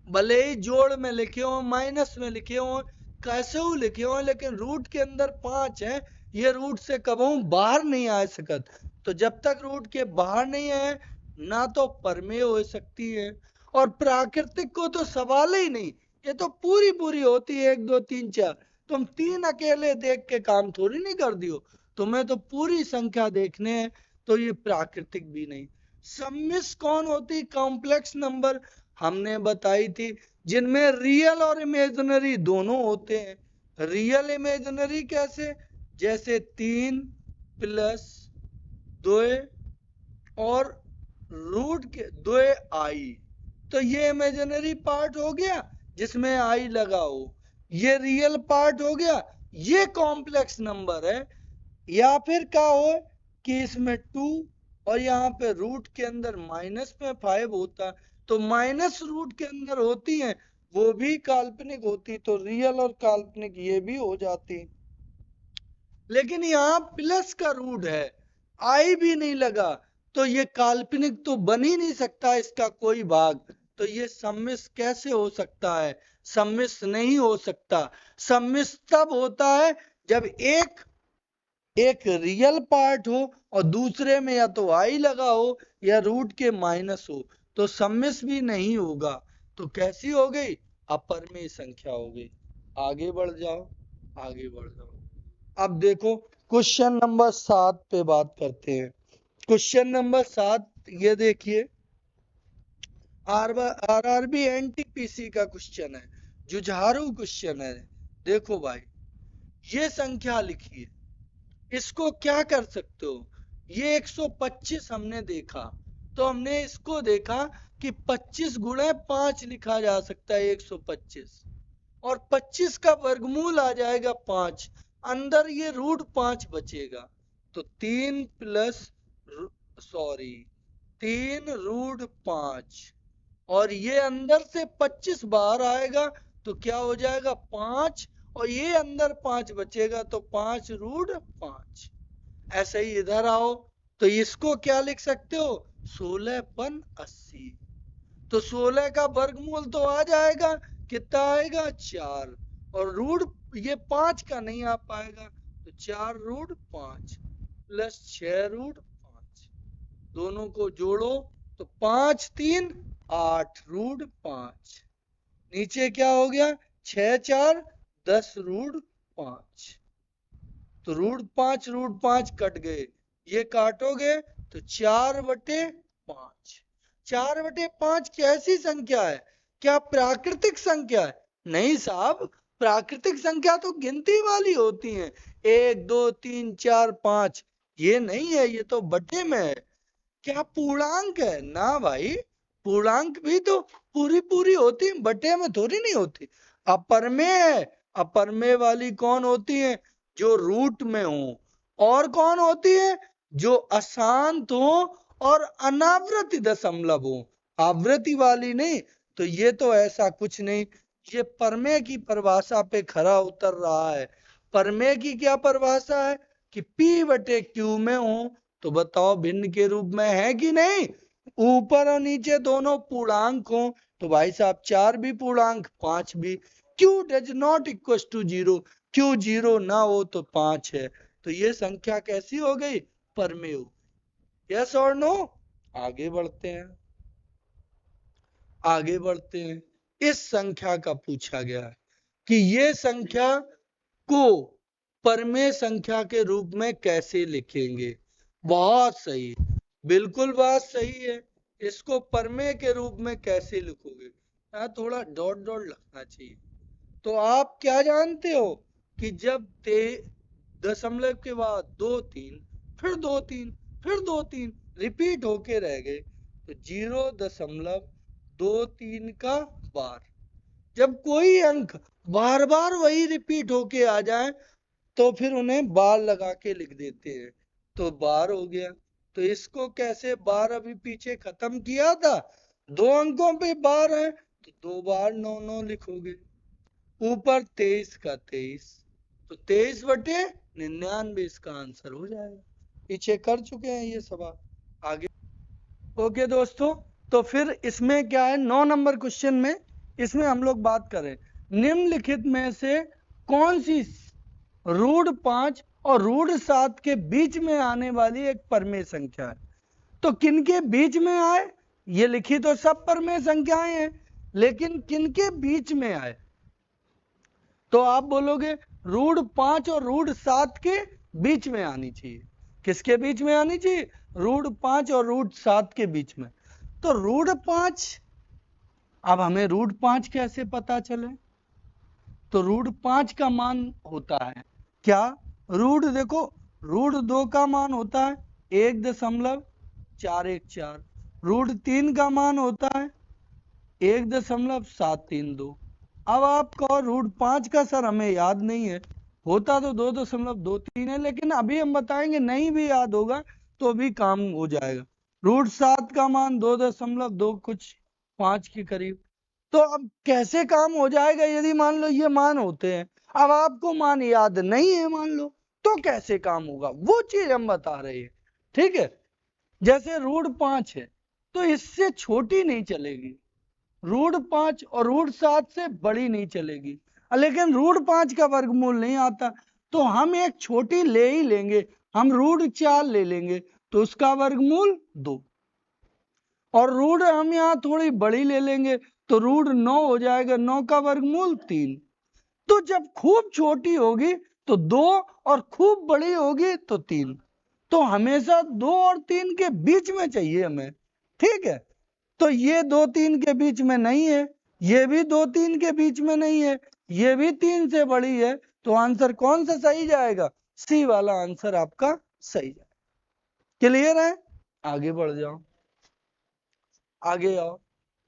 भले ही जोड़ में लिखे हो, माइनस में लिखे हो, कैसे हो लिखे हो, लेकिन रूट के अंदर 5 है। ये रूट से कबहू बाहर नहीं आ सकत। तो जब तक रूट के बाहर नहीं है, ना तो परमेय हो सकती है, और प्राकृतिक को तो सवाल ही नहीं। ये तो पूरी पूरी होती है, 1 2 3 4। तुम 3 अकेले देख के काम थोड़ी नहीं कर दियो, तुम्हें तो पूरी संख्या देखने हैं। तो ये प्राकृतिक भी नहीं। सम्मिश्र कौन होती? कॉम्प्लेक्स नंबर हमने बताई थी, जिनमें रियल और इमेजिनरी दोनों होते हैं। रियल इमेजिनरी कैसे? जैसे 3 + 2 और रूट के 2 आई, तो ये इमेजिनरी पार्ट हो गया जिसमें आई लगा हो। ये रियल पार्ट हो गया, ये कॉम्प्लेक्स नंबर है। या फिर क्या हो कि इसमें 2 और यहाँ पे रूट के अंदर माइनस में 5 होता, तो माइनस रूट के अंदर होती है, वो भी काल्पनिक होती। तो रियल और काल्पनिक ये भी हो जाती। लेकिन यहाँ प्लस का रूट है, आई भी नहीं लगा, तो ये काल्पनिक तो बन ही नहीं सकता इसका कोई भाग। तो ये सम्मिश्र कैसे हो सकता है? सम्मिश्र नहीं हो सकता। सम्मिश्र तब होता है जब एक एक रियल पार्ट हो और दूसरे में या तो आई लगा हो या रूट के माइनस हो, तो सम्मिश्र भी नहीं होगा, तो कैसी हो गई? अपरिमेय संख्या हो गई। आगे बढ़ जाओ, आगे बढ़ जाओ। अब देखो क्वेश्चन नंबर 7 पे बात करते हैं। क्वेश्चन नंबर 7 ये देखिए, आरआरबी एनटीपीसी का क्वेश्चन है, जुझारू क्वेश्चन है। देखो भाई, ये संख्या लिखिए, इसको क्या कर सकते हो? ये 125 हमने देखा, तो हमने इसको देखा कि 25 गुणे 5 लिखा जा सकता है 125, और 25 का वर्गमूल आ जाएगा 5, अंदर ये √5 बचेगा, तो 3 प्लस सॉरी 3√5, और ये अंदर से 25 बाहर आएगा तो क्या हो जाएगा? 5, और ये अंदर 5 बचेगा तो 5√5। ऐसे ही इधर आओ, तो इसको क्या लिख सकते हो? 16/80। तो 16 का वर्गमूल तो आ जाएगा, कितना आएगा? 4, और रूट ये 5 का नहीं आ पाएगा, तो 4√5 प्लस 6√5, दोनों को जोड़ो तो 5 3 8√5, नीचे क्या हो गया? 6 4 10√5, तो √5 कट गए, ये काटोगे तो 4/5। 4/5 कैसी संख्या है? क्या प्राकृतिक संख्या है? नहीं साहब, प्राकृतिक संख्या तो गिनती वाली होती है, 1 2 3 4 5, ये नहीं है, ये तो बटे में है। क्या पूर्णांक है? ना भाई, पूर्णांक भी तो पूरी पूरी होती है, बटे में थोड़ी नहीं होती। अपरमेय है, अपरमेय वाली कौन होती है? जो रूट में हो। और कौन होती है? जो अशांत हो और अनावृत दशमलव हो, आवृत्ति वाली नहीं। तो ये तो ऐसा कुछ नहीं, ये परमेय की परिभाषा पे खरा उतर रहा है। परमेय की क्या परिभाषा है? कि P/Q में हो, तो बताओ भिन्न के रूप में है कि नहीं? ऊपर और नीचे दोनों पूर्णांक हो, तो भाई साहब 4 भी पूर्णांक, 5 भी। Q does not equal to 0, Q 0 ना हो तो 5 है, तो ये संख्या कैसी हो गई? परमेय हो। यस और नो? आगे बढ़ते हैं, आगे बढ़ते हैं। इस संख्या का पूछा गया है कि ये संख्या को परमेय संख्या के रूप में कैसे लिखेंगे? बहुत सही, बिल्कुल बात सही है। इसको परमेय के रूप में कैसे लिखोगे? यहाँ थोड़ा डॉट डॉट लगना चाहिए। तो आप क्या जानते हो कि जब दशमलव के बाद 2 3, फिर 2 3, फिर 2 3 रिपीट होके रह गए, तो 0.23 का बार। जब कोई अंक बार बार वही रिपीट होके आ जाए तो फिर उन्हें बार लगा के लिख देते हैं, तो बार हो गया। तो इसको कैसे? बार अभी पीछे खत्म किया था, 2 अंकों पे बार है, तो 2 बार 9 9 लिखोगे। ऊपर 23 का 23, तो 23/99 इसका आंसर हो जाएगा। पीछे कर चुके हैं ये सवाल, आगे। ओके दोस्तों, तो फिर इसमें क्या है, 9 नंबर क्वेश्चन में इसमें हम लोग बात करें निम्नलिखित में से कौन सी √5 और √7 के बीच में आने वाली एक परमेय संख्या है। तो किनके बीच में आए? ये लिखी तो सब परमेय संख्याएं हैं, लेकिन किनके बीच में आए? तो आप बोलोगे √5 और √7 के बीच में आनी चाहिए। किसके बीच में आनी चाहिए? √5 और √7 के बीच में। तो √5, अब हमें √5 कैसे पता चले? तो √5 का मान होता है क्या? देखो, √2 का मान होता है 1.414, √3 का मान होता है 1.732। अब आप कहो √5 का सर हमें याद नहीं है, होता तो 2.23 है, लेकिन अभी हम बताएंगे नहीं भी याद होगा तो भी काम हो जाएगा। √7 का मान 2.2 कुछ 5 के करीब। तो अब कैसे काम हो जाएगा यदि मान लो ये मान होते हैं? अब आपको मान याद नहीं है मान लो, तो कैसे काम होगा वो चीज हम बता रहे हैं। ठीक है, जैसे √5 है तो इससे छोटी नहीं चलेगी, √5 और √7 से बड़ी नहीं चलेगी, लेकिन √5 का वर्गमूल नहीं आता, तो हम एक छोटी ले ही लेंगे, हम √4 ले लेंगे तो उसका वर्गमूल 2, और रूट हम यहाँ थोड़ी बड़ी ले लेंगे तो √9 हो जाएगा, 9 का वर्गमूल 3। तो जब खूब छोटी होगी तो 2 और खूब बड़ी होगी तो 3, तो हमेशा 2 और 3 के बीच में चाहिए हमें, ठीक है। तो ये 2 3 के बीच में नहीं है, ये भी 2 3 के बीच में नहीं है, ये भी 3 से बड़ी है, तो आंसर कौन सा सही जाएगा? सी वाला आंसर आपका सही जाएगा। क्लियर है? आगे बढ़ जाओ, आगे आओ।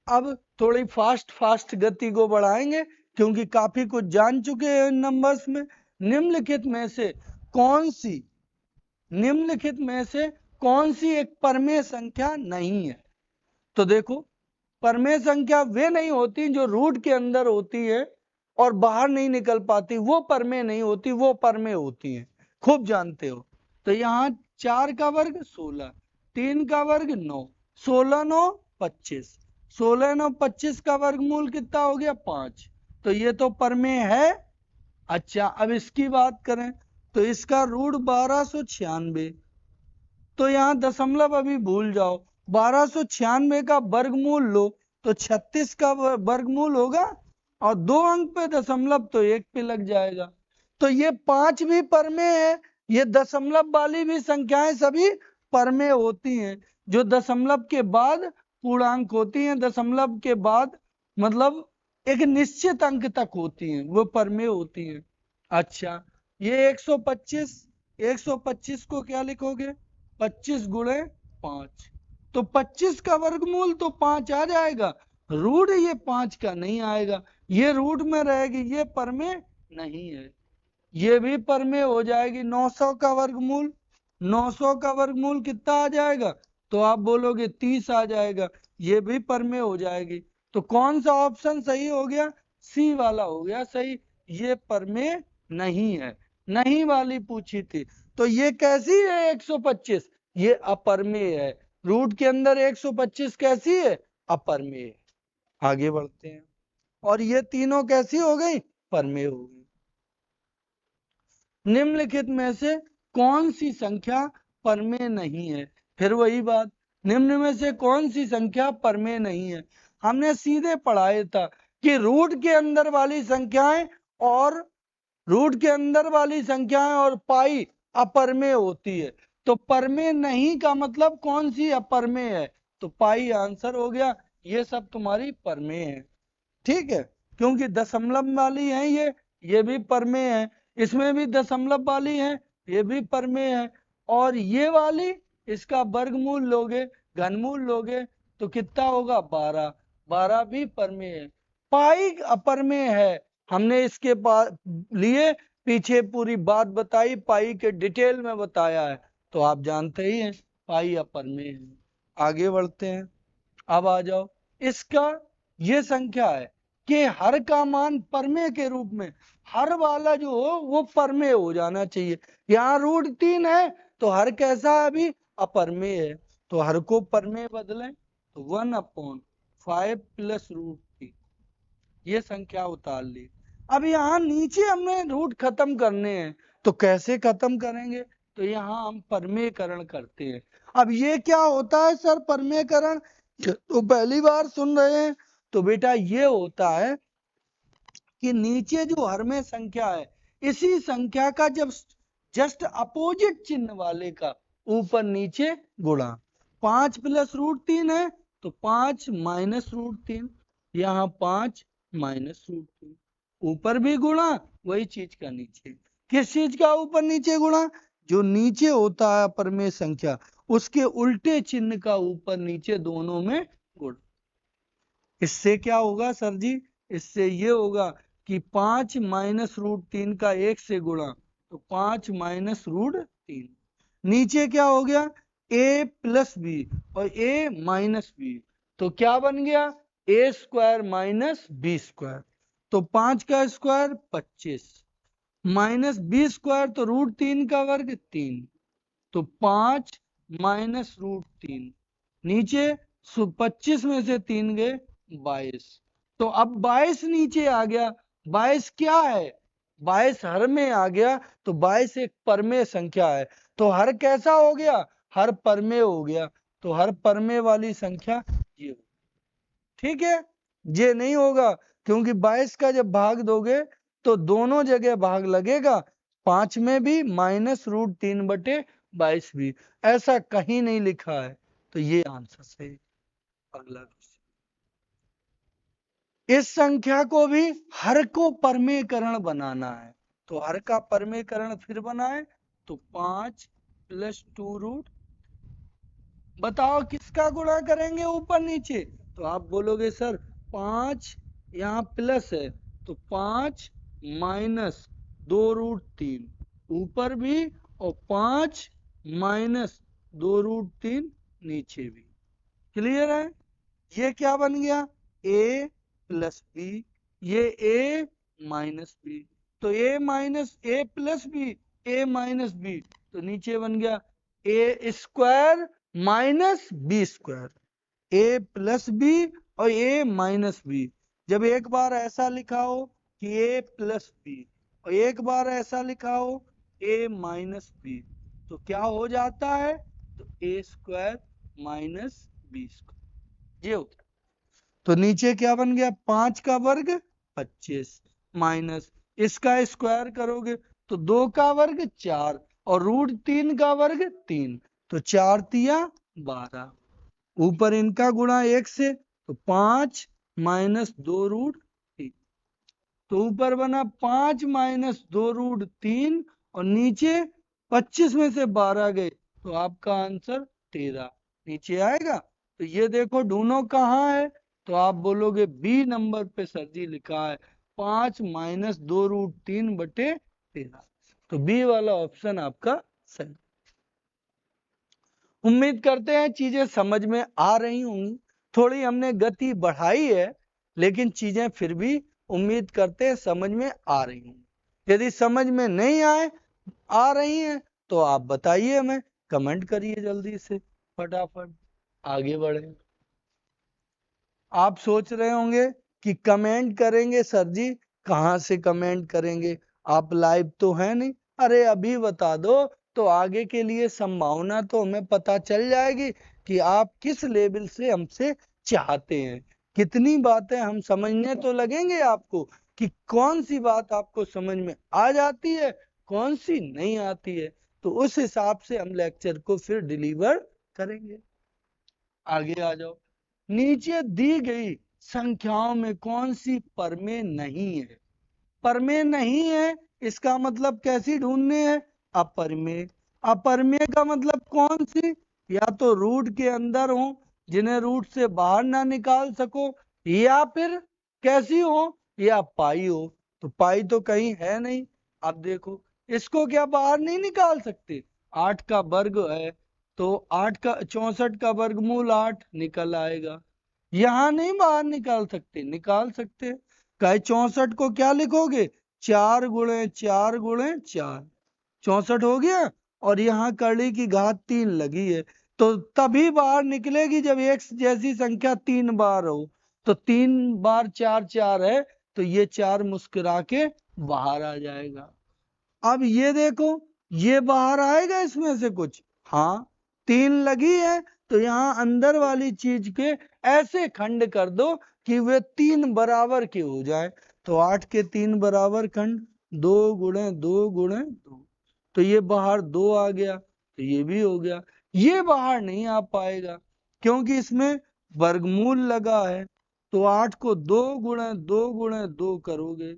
अब थोड़ी फास्ट गति को बढ़ाएंगे क्योंकि काफी कुछ जान चुके हैं इन नंबर्स में। निम्नलिखित में से कौन सी एक परमेय संख्या नहीं है? तो देखो, परमेय संख्या वे नहीं होती जो रूट के अंदर होती है और बाहर नहीं निकल पाती, वो परमेय नहीं होती, वो परमेय होती है, खूब जानते हो। तो यहाँ 4 का वर्ग 16, 3 का वर्ग 9, 16 9 25, 16 9 25 का वर्गमूल कितना हो गया? 5। तो ये तो परमेय है। अच्छा, अब इसकी बात करें तो इसका रूट 1296, तो यहाँ दशमलव अभी भूल जाओ, 1296 का वर्गमूल लो तो 36 का वर्गमूल होगा, और 2 अंक पे दशमलव तो 1 पे लग जाएगा। तो ये 5 भी परमेय है, ये दशमलव वाली भी संख्याएं सभी परमेय होती हैं। जो दशमलव के बाद पूर्णांक होती हैं, दशमलव के बाद मतलब एक निश्चित अंक तक होती हैं, वो परमेय होती हैं। अच्छा, ये 125 को क्या लिखोगे? 25 गुणे 5, तो 25 का वर्गमूल तो 5 आ जाएगा, रूट ये 5 का नहीं आएगा, ये रूट में रहेगी, ये परमेय नहीं है। ये भी परमेय हो जाएगी। 900 का वर्गमूल, 900 का वर्गमूल कितना आ जाएगा? तो आप बोलोगे 30 आ जाएगा, ये भी परमेय हो जाएगी। तो कौन सा ऑप्शन सही हो गया? सी वाला हो गया सही, ये परमेय नहीं है। नहीं वाली पूछी थी, तो ये कैसी है? 125, ये अपरमेय है। रूट के अंदर 125 कैसी है? अपरमेय। आगे बढ़ते हैं, और ये तीनों कैसी हो गई? परमेय हो गई। निम्नलिखित में से कौन सी संख्या परमेय नहीं है? फिर वही बात, निम्न में से कौन सी संख्या परमेय नहीं है? हमने सीधे पढ़ाया था कि रूट के अंदर वाली संख्याएं और पाई अपरमेय होती है। तो परमेय नहीं का मतलब कौन सी अपरमेय है? तो पाई आंसर हो गया, ये सब तुम्हारी परमेय है, ठीक है। क्योंकि दशमलव वाली है ये भी परमेय है, इसमें भी दशमलव वाली है, ये भी परमेय है, और ये वाली इसका वर्गमूल लोगे, घनमूल लोगे तो कितना होगा? 12, 12 भी परमेय है। पाई अपरमेय है, हमने इसके लिए पीछे पूरी बात बताई, पाई के डिटेल में बताया है, तो आप जानते ही हैं पाई अपरमेय है। आगे बढ़ते हैं, अब आ जाओ, इसका ये संख्या है कि हर का मान परमेय के रूप में, हर वाला जो हो वो परमेय हो जाना चाहिए। यहाँ √3 है तो हर कैसा है? अभी अपरमेय है, तो हर को परमेय बदलें तो 1/5 + √3, ये संख्या उतार ली। अब यहाँ नीचे हमने रूट खत्म करने हैं, तो कैसे खत्म करेंगे? तो यहाँ हम परमेयकरण करते हैं। अब ये क्या होता है सर परमेयकरण? तो पहली बार सुन रहे हैं, तो बेटा ये होता है कि नीचे जो हरमेय संख्या है, इसी संख्या का जब जस्ट अपोजिट चिन्ह वाले का ऊपर नीचे गुणा, 5 + √3 है तो 5 - √3, यहाँ 5 - √3, ऊपर भी गुणा, वही चीज का नीचे। किस चीज का ऊपर नीचे गुणा? जो नीचे होता है परमेय संख्या, उसके उल्टे चिन्ह का ऊपर नीचे दोनों में गुण। इससे क्या होगा सर जी? इससे ये होगा कि 5 - √3 का 1 से गुणा, तो 5 - √3, नीचे क्या हो गया? a + b और a - b, तो क्या बन गया? a² - b², तो 5 का स्क्वायर 25, माइनस b² तो √3 का वर्ग 3, तो 5 - √3, नीचे 25 में से 3 गए 22, तो अब 22 नीचे आ गया। 22 क्या है? 22 हर में आ गया तो 22 एक परमेय संख्या है। तो हर कैसा हो गया? हर परमेय हो गया। तो हर परमेय वाली संख्या ये हो। ठीक है, ये नहीं होगा क्योंकि 22 का जब भाग दोगे तो दोनों जगह भाग लगेगा, 5 में भी -√3/22 भी। ऐसा कहीं नहीं लिखा है। तो ये आंसर सही। अगला क्वेश्चन, इस संख्या को भी हर को परमेयकरण बनाना है। तो हर का परमेयकरण फिर बनाए तो 5 + 2√। बताओ किसका गुणा करेंगे ऊपर नीचे? तो आप बोलोगे सर 5 यहाँ प्लस है तो 5 - 2√3 ऊपर भी और 5 - 2√3 नीचे भी। क्लियर है? ये क्या बन गया? a + b। ये a - b। तो a + b, a - b, तो नीचे बन गया a² - b²। a + b और a - b। जब एक बार ऐसा लिखा हो कि a + b और एक बार ऐसा लिखा हो a - b, तो क्या हो जाता है? तो a² - b²। ये होता है। तो नीचे क्या बन गया? 5 का वर्ग 25 माइनस इसका स्क्वायर करोगे तो 2 का वर्ग 4 और √3 का वर्ग 3, तो 4 तिया 12। ऊपर इनका गुणा 1 से तो 5 - 2√3। तो ऊपर बना 5 - 2√3 और नीचे 25 में से 12 गए तो आपका आंसर 13 नीचे आएगा। तो ये देखो ढूंढो कहाँ है? तो आप बोलोगे बी नंबर पे सर जी लिखा है 5 - 2√3/13। तो बी वाला ऑप्शन आपका सही। उम्मीद करते हैं चीजें समझ में आ रही होंगी। थोड़ी हमने गति बढ़ाई है लेकिन चीजें फिर भी उम्मीद करते हैं समझ में आ रही होंगी। यदि समझ में नहीं आ रही हैं तो आप बताइए, हमें कमेंट करिए जल्दी से, फटाफट आगे बढ़े। आप सोच रहे होंगे कि कमेंट करेंगे सर जी, कहाँ से कमेंट करेंगे, आप लाइव तो है नहीं। अरे अभी बता दो तो आगे के लिए संभावना तो हमें पता चल जाएगी कि आप किस लेवल से हमसे चाहते हैं। कितनी बातें हम समझने तो लगेंगे आपको कि कौन सी बात आपको समझ में आ जाती है, कौन सी नहीं आती है। तो उस हिसाब से हम लेक्चर को फिर डिलीवर करेंगे। आगे आ जाओ। नीचे दी गई संख्याओं में कौन सी परमेय नहीं है? परमेय नहीं है इसका मतलब कैसी ढूंढने है? अपरमेय। अपरमेय का मतलब कौन सी? या तो रूट के अंदर हो जिन्हें रूट से बाहर ना निकाल सको, या फिर कैसी हो? या पाई हो। तो पाई तो कहीं है नहीं। अब देखो इसको क्या बाहर नहीं निकाल सकते? 8 का वर्ग है तो 64 का वर्गमूल 8 निकल आएगा। यहां नहीं बाहर निकाल सकते? निकाल सकते। कहे 64 को क्या लिखोगे? 4 × 4 × 4, 64 हो गया। और यहाँ कड़ी की घात 3 लगी है तो तभी बाहर निकलेगी जब एक जैसी संख्या 3 बार हो। तो 3 बार 4 4 है तो ये 4 मुस्कुरा के बाहर आ जाएगा। अब ये देखो ये बाहर आएगा इसमें से कुछ? हाँ, 3 लगी है तो यहाँ अंदर वाली चीज के ऐसे खंड कर दो कि वे 3 बराबर के हो जाए। तो 8 के 3 बराबर खंड 2 × 2 × 2, तो ये बाहर 2 आ गया तो ये भी हो गया। ये बाहर नहीं आ पाएगा क्योंकि इसमें वर्गमूल लगा है। तो 8 को 2 × 2 × 2 करोगे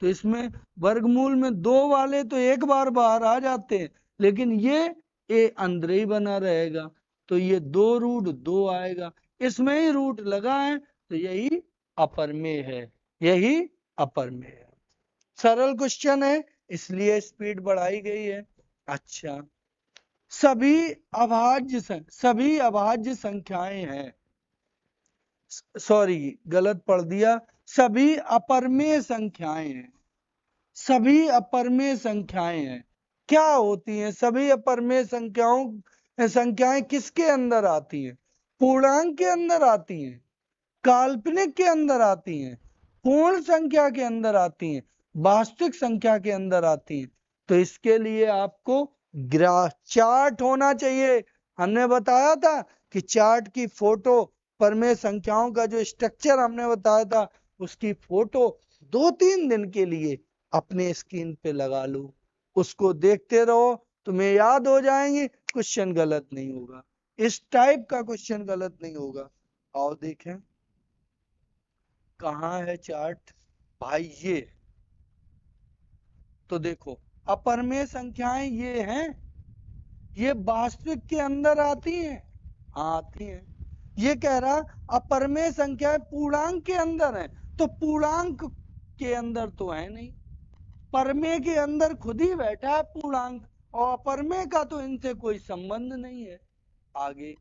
तो इसमें वर्गमूल में 2 वाले तो एक बार बाहर आ जाते हैं लेकिन ये अंदर ही बना रहेगा। तो ये 2√2 आएगा। इसमें ही रूट लगा है तो यही अपरमेय है, यही अपरमेय है। सरल क्वेश्चन है इसलिए स्पीड बढ़ाई गई है। अच्छा, सभी अभाज्य संख्याएं हैं, सॉरी गलत पढ़ दिया, सभी अपरमेय संख्याएं हैं। सभी अपरमेय संख्याएं हैं। क्या होती हैं सभी अपरमेय संख्याएं? किसके अंदर आती हैं? पूर्णांक के अंदर आती हैं, काल्पनिक के अंदर आती हैं, पूर्ण संख्या के अंदर आती हैं। वास्तविक संख्या के अंदर आती हैं। तो इसके लिए आपको ग्राफ चार्ट होना चाहिए। हमने बताया था कि चार्ट की फोटो, परमेय संख्याओं का जो स्ट्रक्चर हमने बताया था, उसकी फोटो 2-3 दिन के लिए अपने स्क्रीन पे लगा लो, उसको देखते रहो, तुम्हें याद हो जाएंगे, क्वेश्चन गलत नहीं होगा, इस टाइप का क्वेश्चन गलत नहीं होगा। आओ देखें कहाँ है चार्ट भाई, ये तो देखो अपरमेय संख्याएं ये हैं, ये वास्तविक के अंदर आती हैं, हाँ आती हैं। ये कह रहा अपरमेय संख्याएं पूर्णांक के अंदर है, तो पूर्णांक के अंदर तो है नहीं, परमेय के अंदर खुद ही बैठा है पूर्णांक, और अपरमेय का तो इनसे कोई संबंध नहीं है। आगे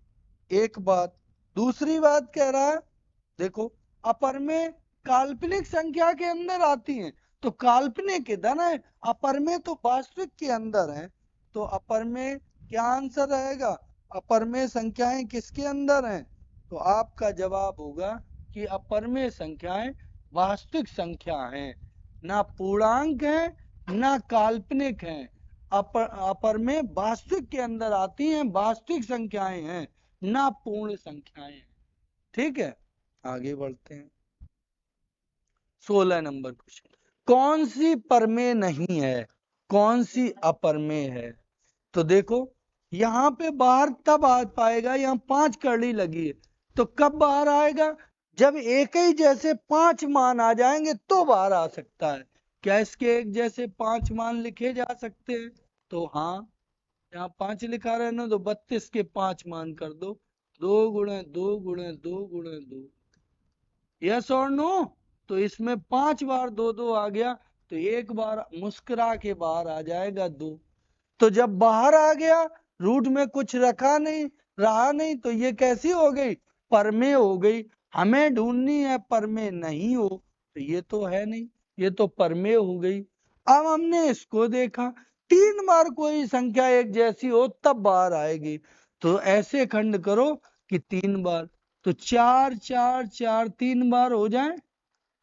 एक बात, दूसरी बात कह रहा है, देखो अपरमेय काल्पनिक संख्या के अंदर आती हैं, तो काल्पनिक इधर है, अपरमेय तो वास्तविक के अंदर है, तो अपरमेय क्या आंसर रहेगा, अपरमेय संख्याएं किसके अंदर हैं, तो आपका जवाब होगा कि अपरमेय संख्याएं वास्तविक संख्या हैं, ना पूर्णांक है ना काल्पनिक है, अपरमेय वास्तविक के अंदर आती हैं, वास्तविक संख्याएं हैं, ना पूर्ण संख्याएं हैं। ठीक है, आगे बढ़ते हैं। 16 नंबर क्वेश्चन, कौन सी परमेय नहीं है, कौन सी अपरमेय है। तो देखो यहाँ पे बाहर तब आ पाएगा, यहाँ 5 कर्ली लगी है, तो कब बाहर आएगा, जब एक ही जैसे 5 मान आ जाएंगे तो बाहर आ सकता है। क्या इसके एक जैसे 5 मान लिखे जा सकते हैं, तो हाँ, यहाँ 5 लिखा रहना, तो 32 के 5 मान कर दो, 2 गुणे 2 गुणे 2 गुणे 2, यस और नो। तो इसमें 5 बार 2-2 आ गया, तो एक बार मुस्कुरा के बाहर आ जाएगा 2। तो जब बाहर आ गया, रूट में कुछ रखा नहीं, रहा नहीं, तो ये कैसी हो गई, परमेय हो गई। हमें ढूंढनी है परमेय नहीं हो, तो ये तो है नहीं, ये तो परमेय हो गई। अब हमने इसको देखा, 3 बार कोई संख्या एक जैसी हो तब बाहर आएगी, तो ऐसे खंड करो कि 3 बार, तो 4 4 4 3 बार हो जाए।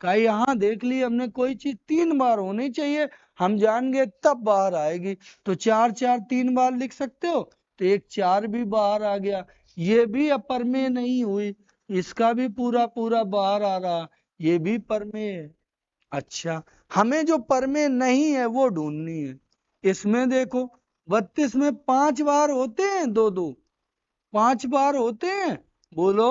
का यहाँ देख ली हमने, कोई चीज 3 बार होनी चाहिए, हम जान गए तब बाहर आएगी, तो 4 4 3 बार लिख सकते हो, तो एक 4 भी बाहर आ गया, ये भी अपरमेय नहीं हुई, इसका भी पूरा पूरा बाहर आ रहा, ये भी परमेय है। अच्छा, हमें जो परमेय नहीं है वो ढूंढनी है। इसमें देखो 32 में 5 बार होते हैं, 2-2 5 बार होते हैं, बोलो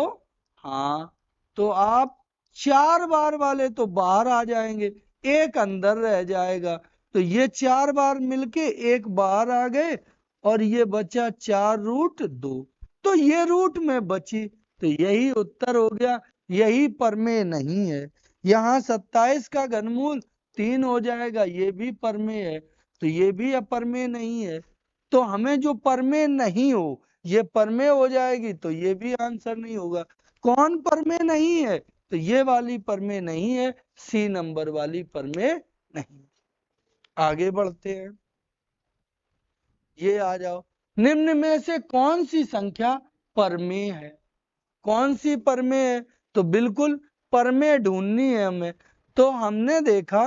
हाँ, तो आप 4 बार वाले तो बाहर आ जाएंगे, एक अंदर रह जाएगा, तो ये 4 बार मिलके एक बाहर आ गए, और ये बचा 4 रूट 2, तो ये रूट में बची, तो यही उत्तर हो गया, यही परमेय नहीं है। यहाँ 27 का घनमूल 3 हो जाएगा, ये भी परमेय है, तो ये भी अपरमेय नहीं है। तो हमें जो परमेय नहीं हो ये परमेय हो जाएगी, तो ये भी आंसर नहीं होगा। कौन परमेय नहीं है, तो ये वाली परमेय नहीं है, सी नंबर वाली परमेय नहीं। आगे बढ़ते हैं, ये आ जाओ, निम्न में से कौन सी संख्या परमेय है, कौन सी परमेय है, तो बिल्कुल परमेय ढूंढनी है हमें। तो हमने देखा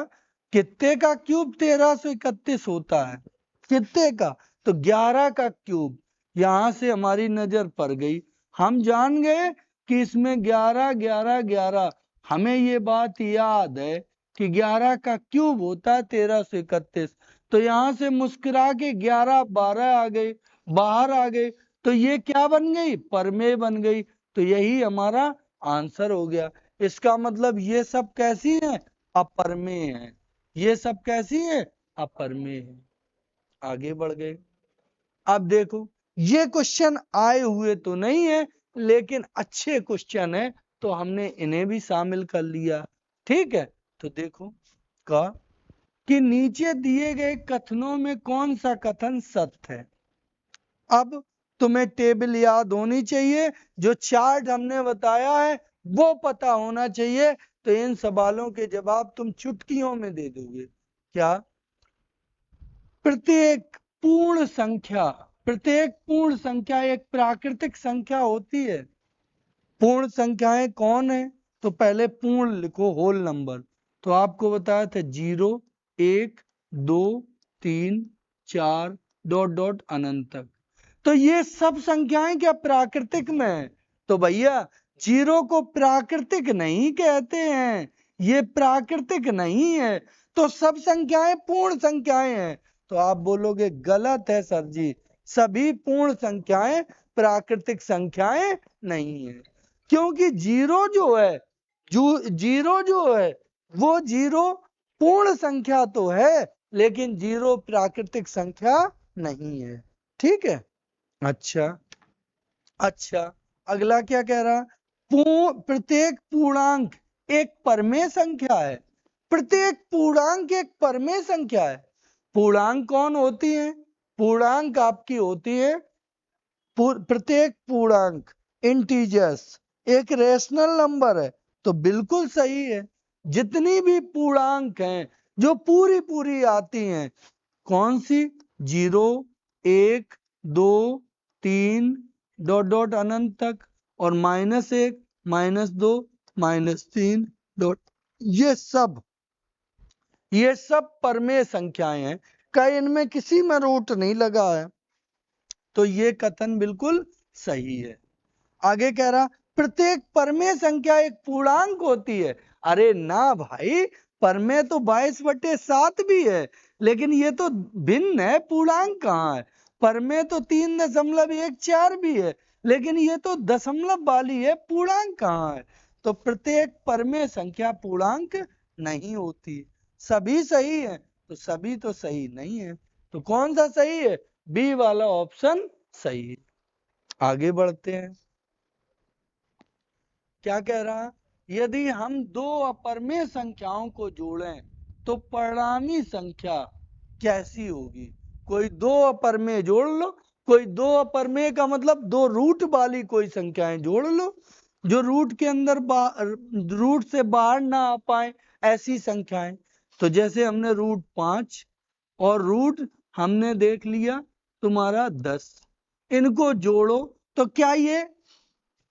कितने का क्यूब 1331 होता है, कितने का, तो 11 का क्यूब, यहां से हमारी नजर पड़ गई, हम जान गए कि इसमें 11 11 11, हमें ये बात याद है कि 11 का क्यूब होता है 1331, तो यहां से मुस्कुरा के 11 12 आ गए, बाहर आ गए, तो ये क्या बन गई, परमेय बन गई, तो यही हमारा आंसर हो गया। इसका मतलब ये सब कैसी है, अपरमेय है, ये सब कैसी है, अपरमेय है। आगे बढ़ गए, अब देखो ये क्वेश्चन आए हुए तो नहीं है, लेकिन अच्छे क्वेश्चन है, तो हमने इन्हें भी शामिल कर लिया। ठीक है, तो देखो का कि नीचे दिए गए कथनों में कौन सा कथन सत्य है। अब तुम्हें टेबल याद होनी चाहिए, जो चार्ट हमने बताया है वो पता होना चाहिए, तो इन सवालों के जवाब तुम चुटकियों में दे दोगे। क्या, प्रत्येक पूर्ण संख्या, प्रत्येक पूर्ण संख्या एक प्राकृतिक संख्या होती है। पूर्ण संख्याएं कौन है, तो पहले पूर्ण लिखो, होल नंबर, तो आपको बताया था 0 1 2 3 4 डॉट डॉट अनंत तक। तो ये सब संख्याएं क्या प्राकृतिक में है? तो भैया जीरो को प्राकृतिक नहीं कहते हैं, ये प्राकृतिक नहीं है। तो सब संख्याएं पूर्ण संख्याएं हैं। तो आप बोलोगे गलत है सर जी, सभी पूर्ण संख्याएं प्राकृतिक संख्याएं नहीं है। क्योंकि जीरो जो है, जीरो जो है वो जीरो पूर्ण संख्या तो है, लेकिन जीरो प्राकृतिक संख्या नहीं है। ठीक है। अच्छा, अगला क्या कह रहा? प्रत्येक पूर्णांक एक परमेय संख्या है। प्रत्येक पूर्णांक एक परमेय संख्या है। पूर्णांक कौन होती है? पूर्णांक आपकी होती है, प्रत्येक पूर्णांक इंटीजर्स एक रेशनल नंबर है। तो बिल्कुल सही है। जितनी भी पूर्णांक हैं जो पूरी पूरी आती हैं, कौन सी? 0 1 2 3 डॉट डॉट अनंत तक, और -1 -2 -3 डॉट, ये सब परमेय संख्याएं हैं। कहीं इनमें किसी में रूट नहीं लगा है। तो ये कथन बिल्कुल सही है। आगे कह रहा प्रत्येक परमेय संख्या एक पूर्णांक होती है। अरे ना भाई, परमेय तो 22/7 भी है, लेकिन ये तो भिन्न है, पूर्णांक कहाँ है? परमेय तो 3.14 भी है, लेकिन ये तो दशमलव वाली है, पूर्णांक कहाँ है? तो प्रत्येक परमेय संख्या पूर्णांक नहीं होती। सभी सही है, तो सभी तो सही नहीं है। तो कौन सा सही है? बी वाला ऑप्शन सही है। आगे बढ़ते हैं। क्या कह रहा? यदि हम दो अपरमेय संख्याओं को जोड़ें तो परिणामी संख्या कैसी होगी? कोई दो अपरमेय जोड़ लो, कोई दो अपरमेय का मतलब दो रूट वाली कोई संख्याएं जोड़ लो, जो रूट के अंदर रूट से बाहर ना आ पाए, ऐसी संख्याएं। तो जैसे हमने √5 और रूट हमने देख लिया तुम्हारा 10, इनको जोड़ो तो क्या ये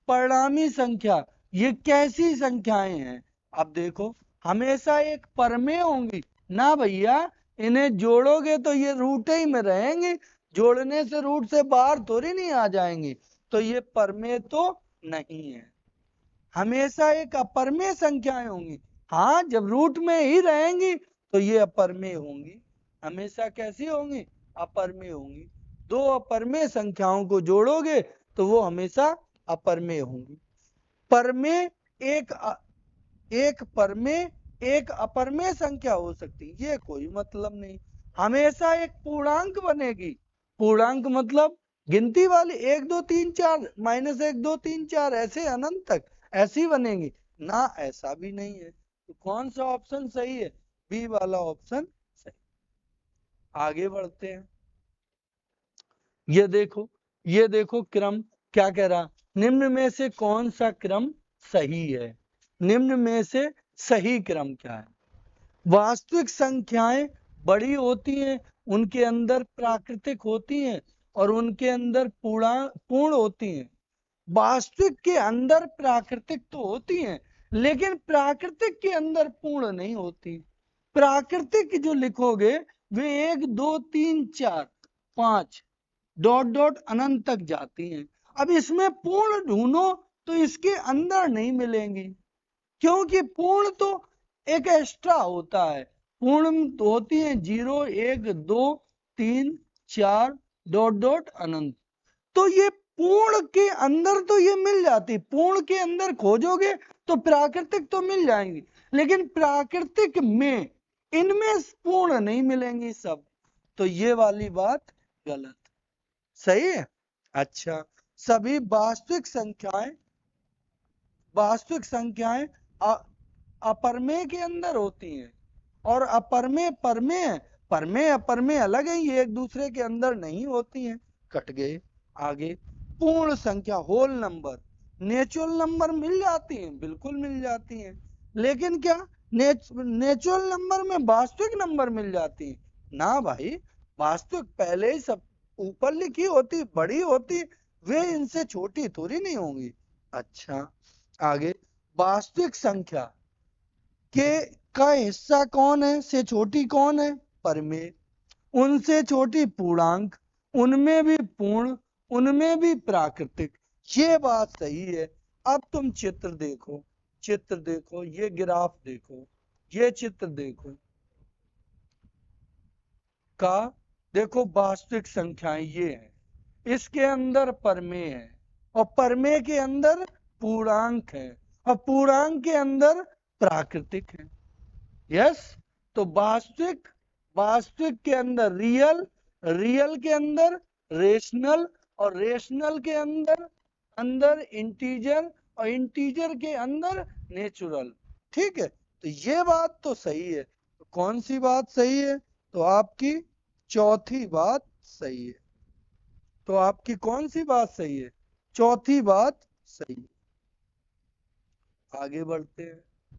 परिणामी संख्या, ये कैसी संख्याएं हैं? अब देखो, हमेशा एक परमेय होंगी ना भैया, इन्हें जोड़ोगे तो ये रूट ही में रहेंगे, जोड़ने से रूट से बाहर थोड़ी नहीं आ जाएंगी। तो ये परमेय तो नहीं है। हमेशा एक अपरमेय संख्याएं होंगी। हाँ, जब रूट में ही रहेंगी तो ये अपरमेय होंगी। हमेशा कैसी होंगी? अपरमेय होंगी। दो अपरमेय संख्याओं को जोड़ोगे तो वो हमेशा अपरमेय होंगी। परमेय एक परमेय एक अपरमेय संख्या हो सकती, ये कोई मतलब नहीं। हमेशा एक पूर्णांक बनेगी। पूर्णांक मतलब गिनती वाली 1 2 3 4 -1 2 3 4 ऐसे अनंत तक ऐसी बनेगी ना, ऐसा भी नहीं है। तो कौन सा ऑप्शन सही है? बी वाला ऑप्शन सही। आगे बढ़ते हैं। ये देखो क्रम क्या कह रहा? निम्न में से कौन सा क्रम सही है? निम्न में से सही क्रम क्या है? वास्तविक संख्याएं बड़ी होती हैं, उनके अंदर प्राकृतिक होती हैं और उनके अंदर पूर्ण होती हैं। वास्तविक के अंदर प्राकृतिक तो होती हैं, लेकिन प्राकृतिक के अंदर पूर्ण नहीं होती। प्राकृतिक जो लिखोगे वे 1 2 3 4 5 डॉट डॉट अनंत तक जाती हैं। अब इसमें पूर्ण ढूंढो तो इसके अंदर नहीं मिलेंगी, क्योंकि पूर्ण तो एक एक्स्ट्रा होता है। पूर्ण तो होती है 0 1 2 3 4 डॉट डॉट अनंत। तो ये पूर्ण के अंदर तो ये मिल जाती, पूर्ण के अंदर खोजोगे तो प्राकृतिक तो मिल जाएंगी, लेकिन प्राकृतिक में इनमें पूर्ण नहीं मिलेंगी सब। तो ये वाली बात गलत। सही है। अच्छा, सभी वास्तविक संख्याएं अपरमेय के अंदर होती हैं और अपरमेय परमेय, परमेय अपरमेय अलग है, ये एक दूसरे के अंदर नहीं होती हैं। कट गए। आगे, पूर्ण संख्या होल नंबर, नेचुरल नंबर मिल जाती हैं, बिल्कुल मिल जाती हैं, लेकिन क्या नेचुरल नंबर में वास्तविक नंबर मिल जाती हैं? ना भाई, वास्तविक पहले ही सब ऊपर लिखी होती, बड़ी होती, वे इनसे छोटी थोड़ी नहीं होंगी। अच्छा, आगे, वास्तविक संख्या के का हिस्सा कौन है से छोटी कौन है? परमेय। उनसे छोटी पूर्णांक, उनमें भी पूर्ण, उनमें भी प्राकृतिक। ये बात सही है। अब तुम चित्र देखो, चित्र देखो, ये ग्राफ देखो, ये चित्र देखो का, देखो वास्तविक संख्याएं ये हैं, इसके अंदर परमेय है और परमेय के अंदर पूर्णांक है और पूर्णांक के अंदर प्राकृतिक है। यस, तो वास्तविक, वास्तविक के अंदर रियल, रियल के अंदर रेशनल और रेशनल के अंदर अंदर इंटीजर और इंटीजर के अंदर नेचुरल। ठीक है, तो ये बात तो सही है। तो कौन सी बात सही है? तो आपकी चौथी बात सही है। तो आपकी कौन सी बात सही है? चौथी बात सही है। आगे बढ़ते हैं।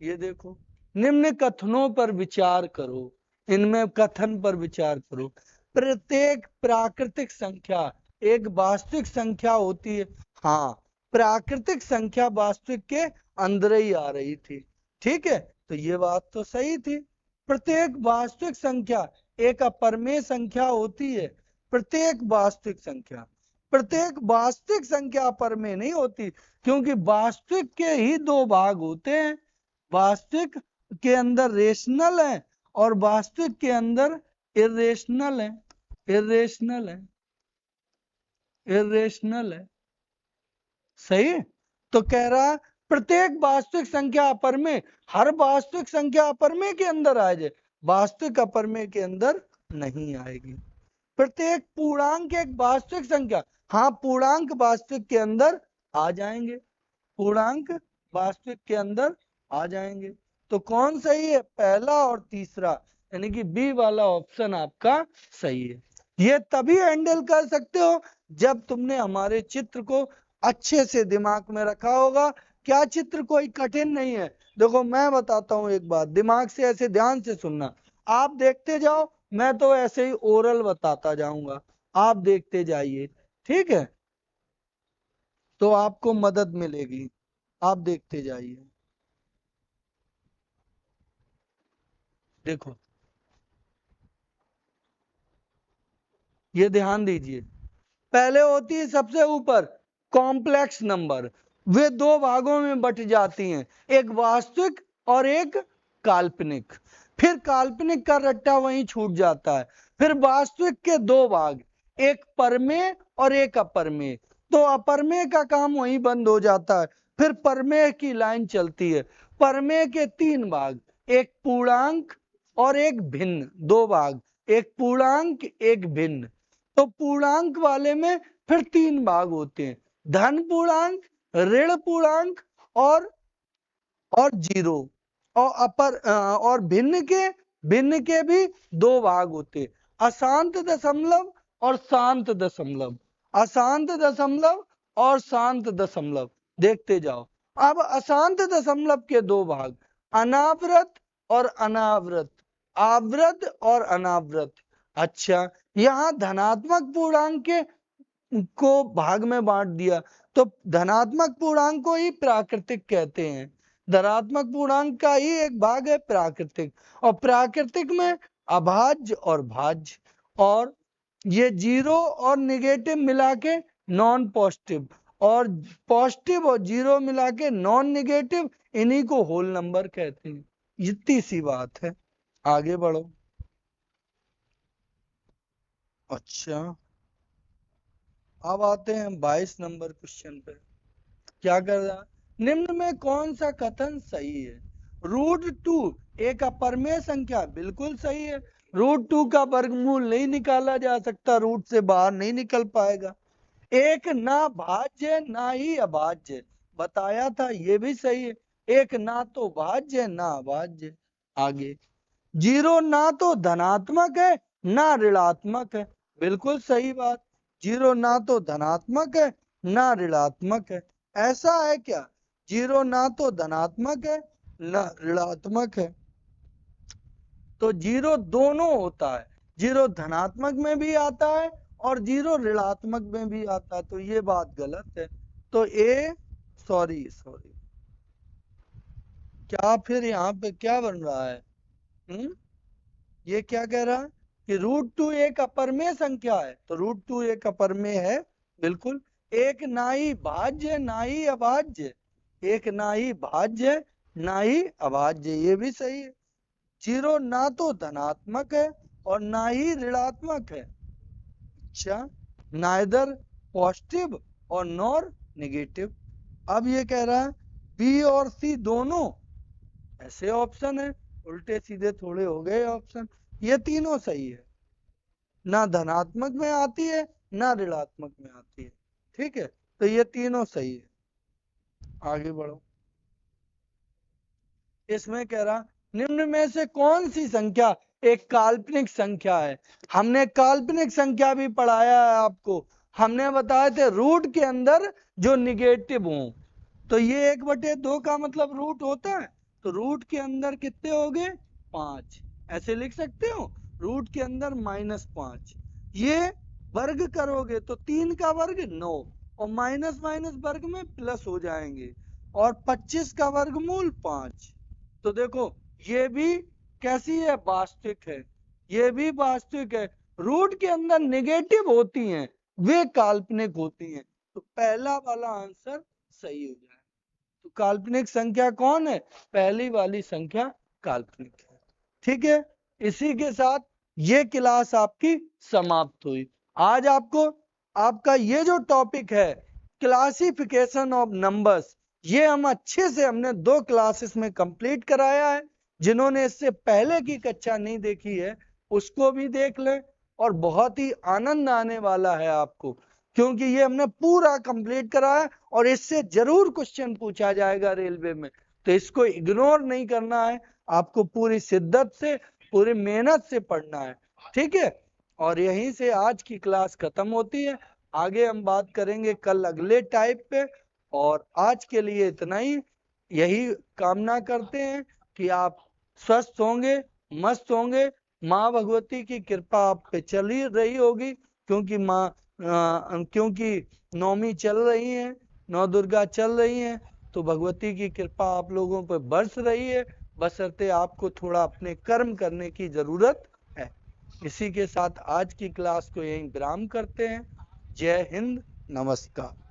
ये देखो, निम्न कथनों पर विचार करो, इनमें कथन पर विचार करो। प्रत्येक प्राकृतिक संख्या एक वास्तविक संख्या होती है। हाँ, प्राकृतिक संख्या वास्तविक के अंदर ही आ रही थी। ठीक है, तो ये बात तो सही थी। प्रत्येक वास्तविक संख्या एक अपरमेय संख्या होती है। प्रत्येक वास्तविक संख्या, प्रत्येक वास्तविक संख्या अपरमेय नहीं होती, क्योंकि वास्तविक के ही दो भाग होते हैं। वास्तविक के अंदर रेशनल है और वास्तविक के अंदर इरेशनल है। इरेशनल है, इरेशनल है। सही है? तो कह रहा प्रत्येक वास्तविक संख्या अपरमेय, हर वास्तविक संख्या अपरमेय के अंदर आ जाए, वास्तविक अपरमेय के अंदर नहीं आएगी। प्रत्येक पूर्णांक एक वास्तविक संख्या, हाँ पूर्णांक वास्तविक के अंदर आ जाएंगे, पूर्णांक वास्तविक के अंदर आ जाएंगे। तो कौन सही है? पहला और तीसरा, यानी कि बी वाला ऑप्शन आपका सही है। ये तभी हैंडल कर सकते हो जब तुमने हमारे चित्र को अच्छे से दिमाग में रखा होगा। क्या चित्र कोई कठिन नहीं है। देखो मैं बताता हूँ एक बात, दिमाग से ऐसे ध्यान से सुनना। आप देखते जाओ, मैं तो ऐसे ही ओरल बताता जाऊंगा, आप देखते जाइए। ठीक है, तो आपको मदद मिलेगी, आप देखते जाइए। देखो, ये ध्यान दीजिए, पहले होती है सबसे ऊपर कॉम्प्लेक्स नंबर, वे दो भागों में बट जाती हैं, एक वास्तविक और एक काल्पनिक। फिर काल्पनिक का रट्टा वहीं छूट जाता है। फिर वास्तविक के दो भाग, एक परमेय और एक अपरमेय। तो अपरमेय का काम वहीं बंद हो जाता है। फिर परमेय की लाइन चलती है। परमेय के तीन भाग, एक पूर्णांक और एक भिन्न, दो भाग, एक पूर्णांक एक भिन्न। तो पूर्णांक वाले में फिर तीन भाग होते हैं, धन पूर्णांक, ऋण पूर्णांक और जीरो। और और भिन्न के भी दो भाग होते, अशांत दशमलव और शांत दशमलव, अशांत दशमलव और शांत दशमलव। देखते जाओ। अब अशांत दशमलव के दो भाग, अनावृत और अनावृत, आवृत और अनावृत। अच्छा, यहाँ धनात्मक पूर्णांक के को भाग में बांट दिया, तो धनात्मक पूर्णांक को ही प्राकृतिक कहते हैं। धनात्मक पूर्णांक का ही एक भाग है प्राकृतिक, और प्राकृतिक में अभाज्य और भाज्य, और ये जीरो और निगेटिव मिला के नॉन पॉजिटिव, और पॉजिटिव और जीरो मिला के नॉन निगेटिव, इन्हीं को होल नंबर कहते हैं। इतनी सी बात है, आगे बढ़ो। अच्छा, अब आते हैं 22 नंबर क्वेश्चन पे। क्या कर रहा, निम्न में कौन सा कथन सही है? √2 एक अपरमेय संख्या, बिल्कुल सही है। √2 का वर्गमूल नहीं निकाला जा सकता, रूट से बाहर नहीं निकल पाएगा। एक ना भाज्य ना ही अभाज्य, बताया था, ये भी सही है। एक ना तो भाज्य ना अभाज्य। आगे, जीरो ना तो धनात्मक है ना ऋणात्मक है, बिल्कुल सही बात। जीरो ना तो धनात्मक है ना ऋणात्मक है। ऐसा है क्या? जीरो ना तो धनात्मक है ना ऋणात्मक है। तो जीरो दोनों होता है, जीरो धनात्मक में भी आता है और जीरो ऋणात्मक में भी आता है, तो ये बात गलत है। तो ए, सॉरी, क्या फिर यहाँ पे क्या बन रहा है? ये क्या कह रहा है कि √2 एक अपरमेय संख्या है, तो √2 एक अपरमेय है, बिल्कुल। एक ना ही भाज्य ना ही अभाज्य, एक ना ही भाज्य ना ही अभाज्य, ये भी सही है। 0 ना तो धनात्मक है और ना ही ऋणात्मक है। अच्छा, नाइदर पॉजिटिव और नॉर नेगेटिव। अब ये कह रहा है बी और सी दोनों ऐसे ऑप्शन है, उल्टे सीधे थोड़े हो गए ऑप्शन, ये तीनों सही है, ना धनात्मक में आती है ना ऋणात्मक में आती है, ठीक है, तो ये तीनों सही है। आगे बढ़ो। इसमें कह रहा निम्न में से कौन सी संख्या एक काल्पनिक संख्या है? हमने काल्पनिक संख्या भी पढ़ाया है आपको, हमने बताए थे रूट के अंदर जो निगेटिव हो, तो ये 1/2 का मतलब रूट होता है, तो रूट के अंदर कितने हो गए? 5, ऐसे लिख सकते हो, रूट के अंदर -5। ये वर्ग करोगे तो 3 का वर्ग 9, और माइनस माइनस वर्ग में प्लस हो जाएंगे, और 25 का वर्गमूल 5। तो देखो ये भी कैसी है? वास्तविक है, ये भी वास्तविक है। रूट के अंदर नेगेटिव होती हैं, वे काल्पनिक होती हैं, तो पहला वाला आंसर सही हो जाए। तो काल्पनिक संख्या कौन है? पहली वाली संख्या काल्पनिक है, ठीक है। इसी के साथ ये क्लास आपकी समाप्त हुई। आज आपको आपका ये जो टॉपिक है क्लासिफिकेशन ऑफ नंबर्स, ये हम अच्छे से हमने 2 क्लासेस में कंप्लीट कराया है। जिन्होंने इससे पहले की कक्षा नहीं देखी है उसको भी देख लें, और बहुत ही आनंद आने वाला है आपको, क्योंकि ये हमने पूरा कंप्लीट कराया, और इससे जरूर क्वेश्चन पूछा जाएगा रेलवे में, तो इसको इग्नोर नहीं करना है, आपको पूरी शिद्दत से पूरी मेहनत से पढ़ना है, ठीक है। और यहीं से आज की क्लास खत्म होती है, आगे हम बात करेंगे कल अगले टाइप पे। और आज के लिए इतना ही, यही कामना करते हैं कि आप स्वस्थ होंगे, मस्त होंगे, माँ भगवती की कृपा आप पे चली रही होगी, क्योंकि क्योंकि नवमी चल रही है, नौ दुर्गा चल रही हैं, तो भगवती की कृपा आप लोगों पर बरस रही है, बशर्ते आपको थोड़ा अपने कर्म करने की जरूरत है। इसी के साथ आज की क्लास को यहीं विराम करते हैं। जय हिंद, नमस्कार।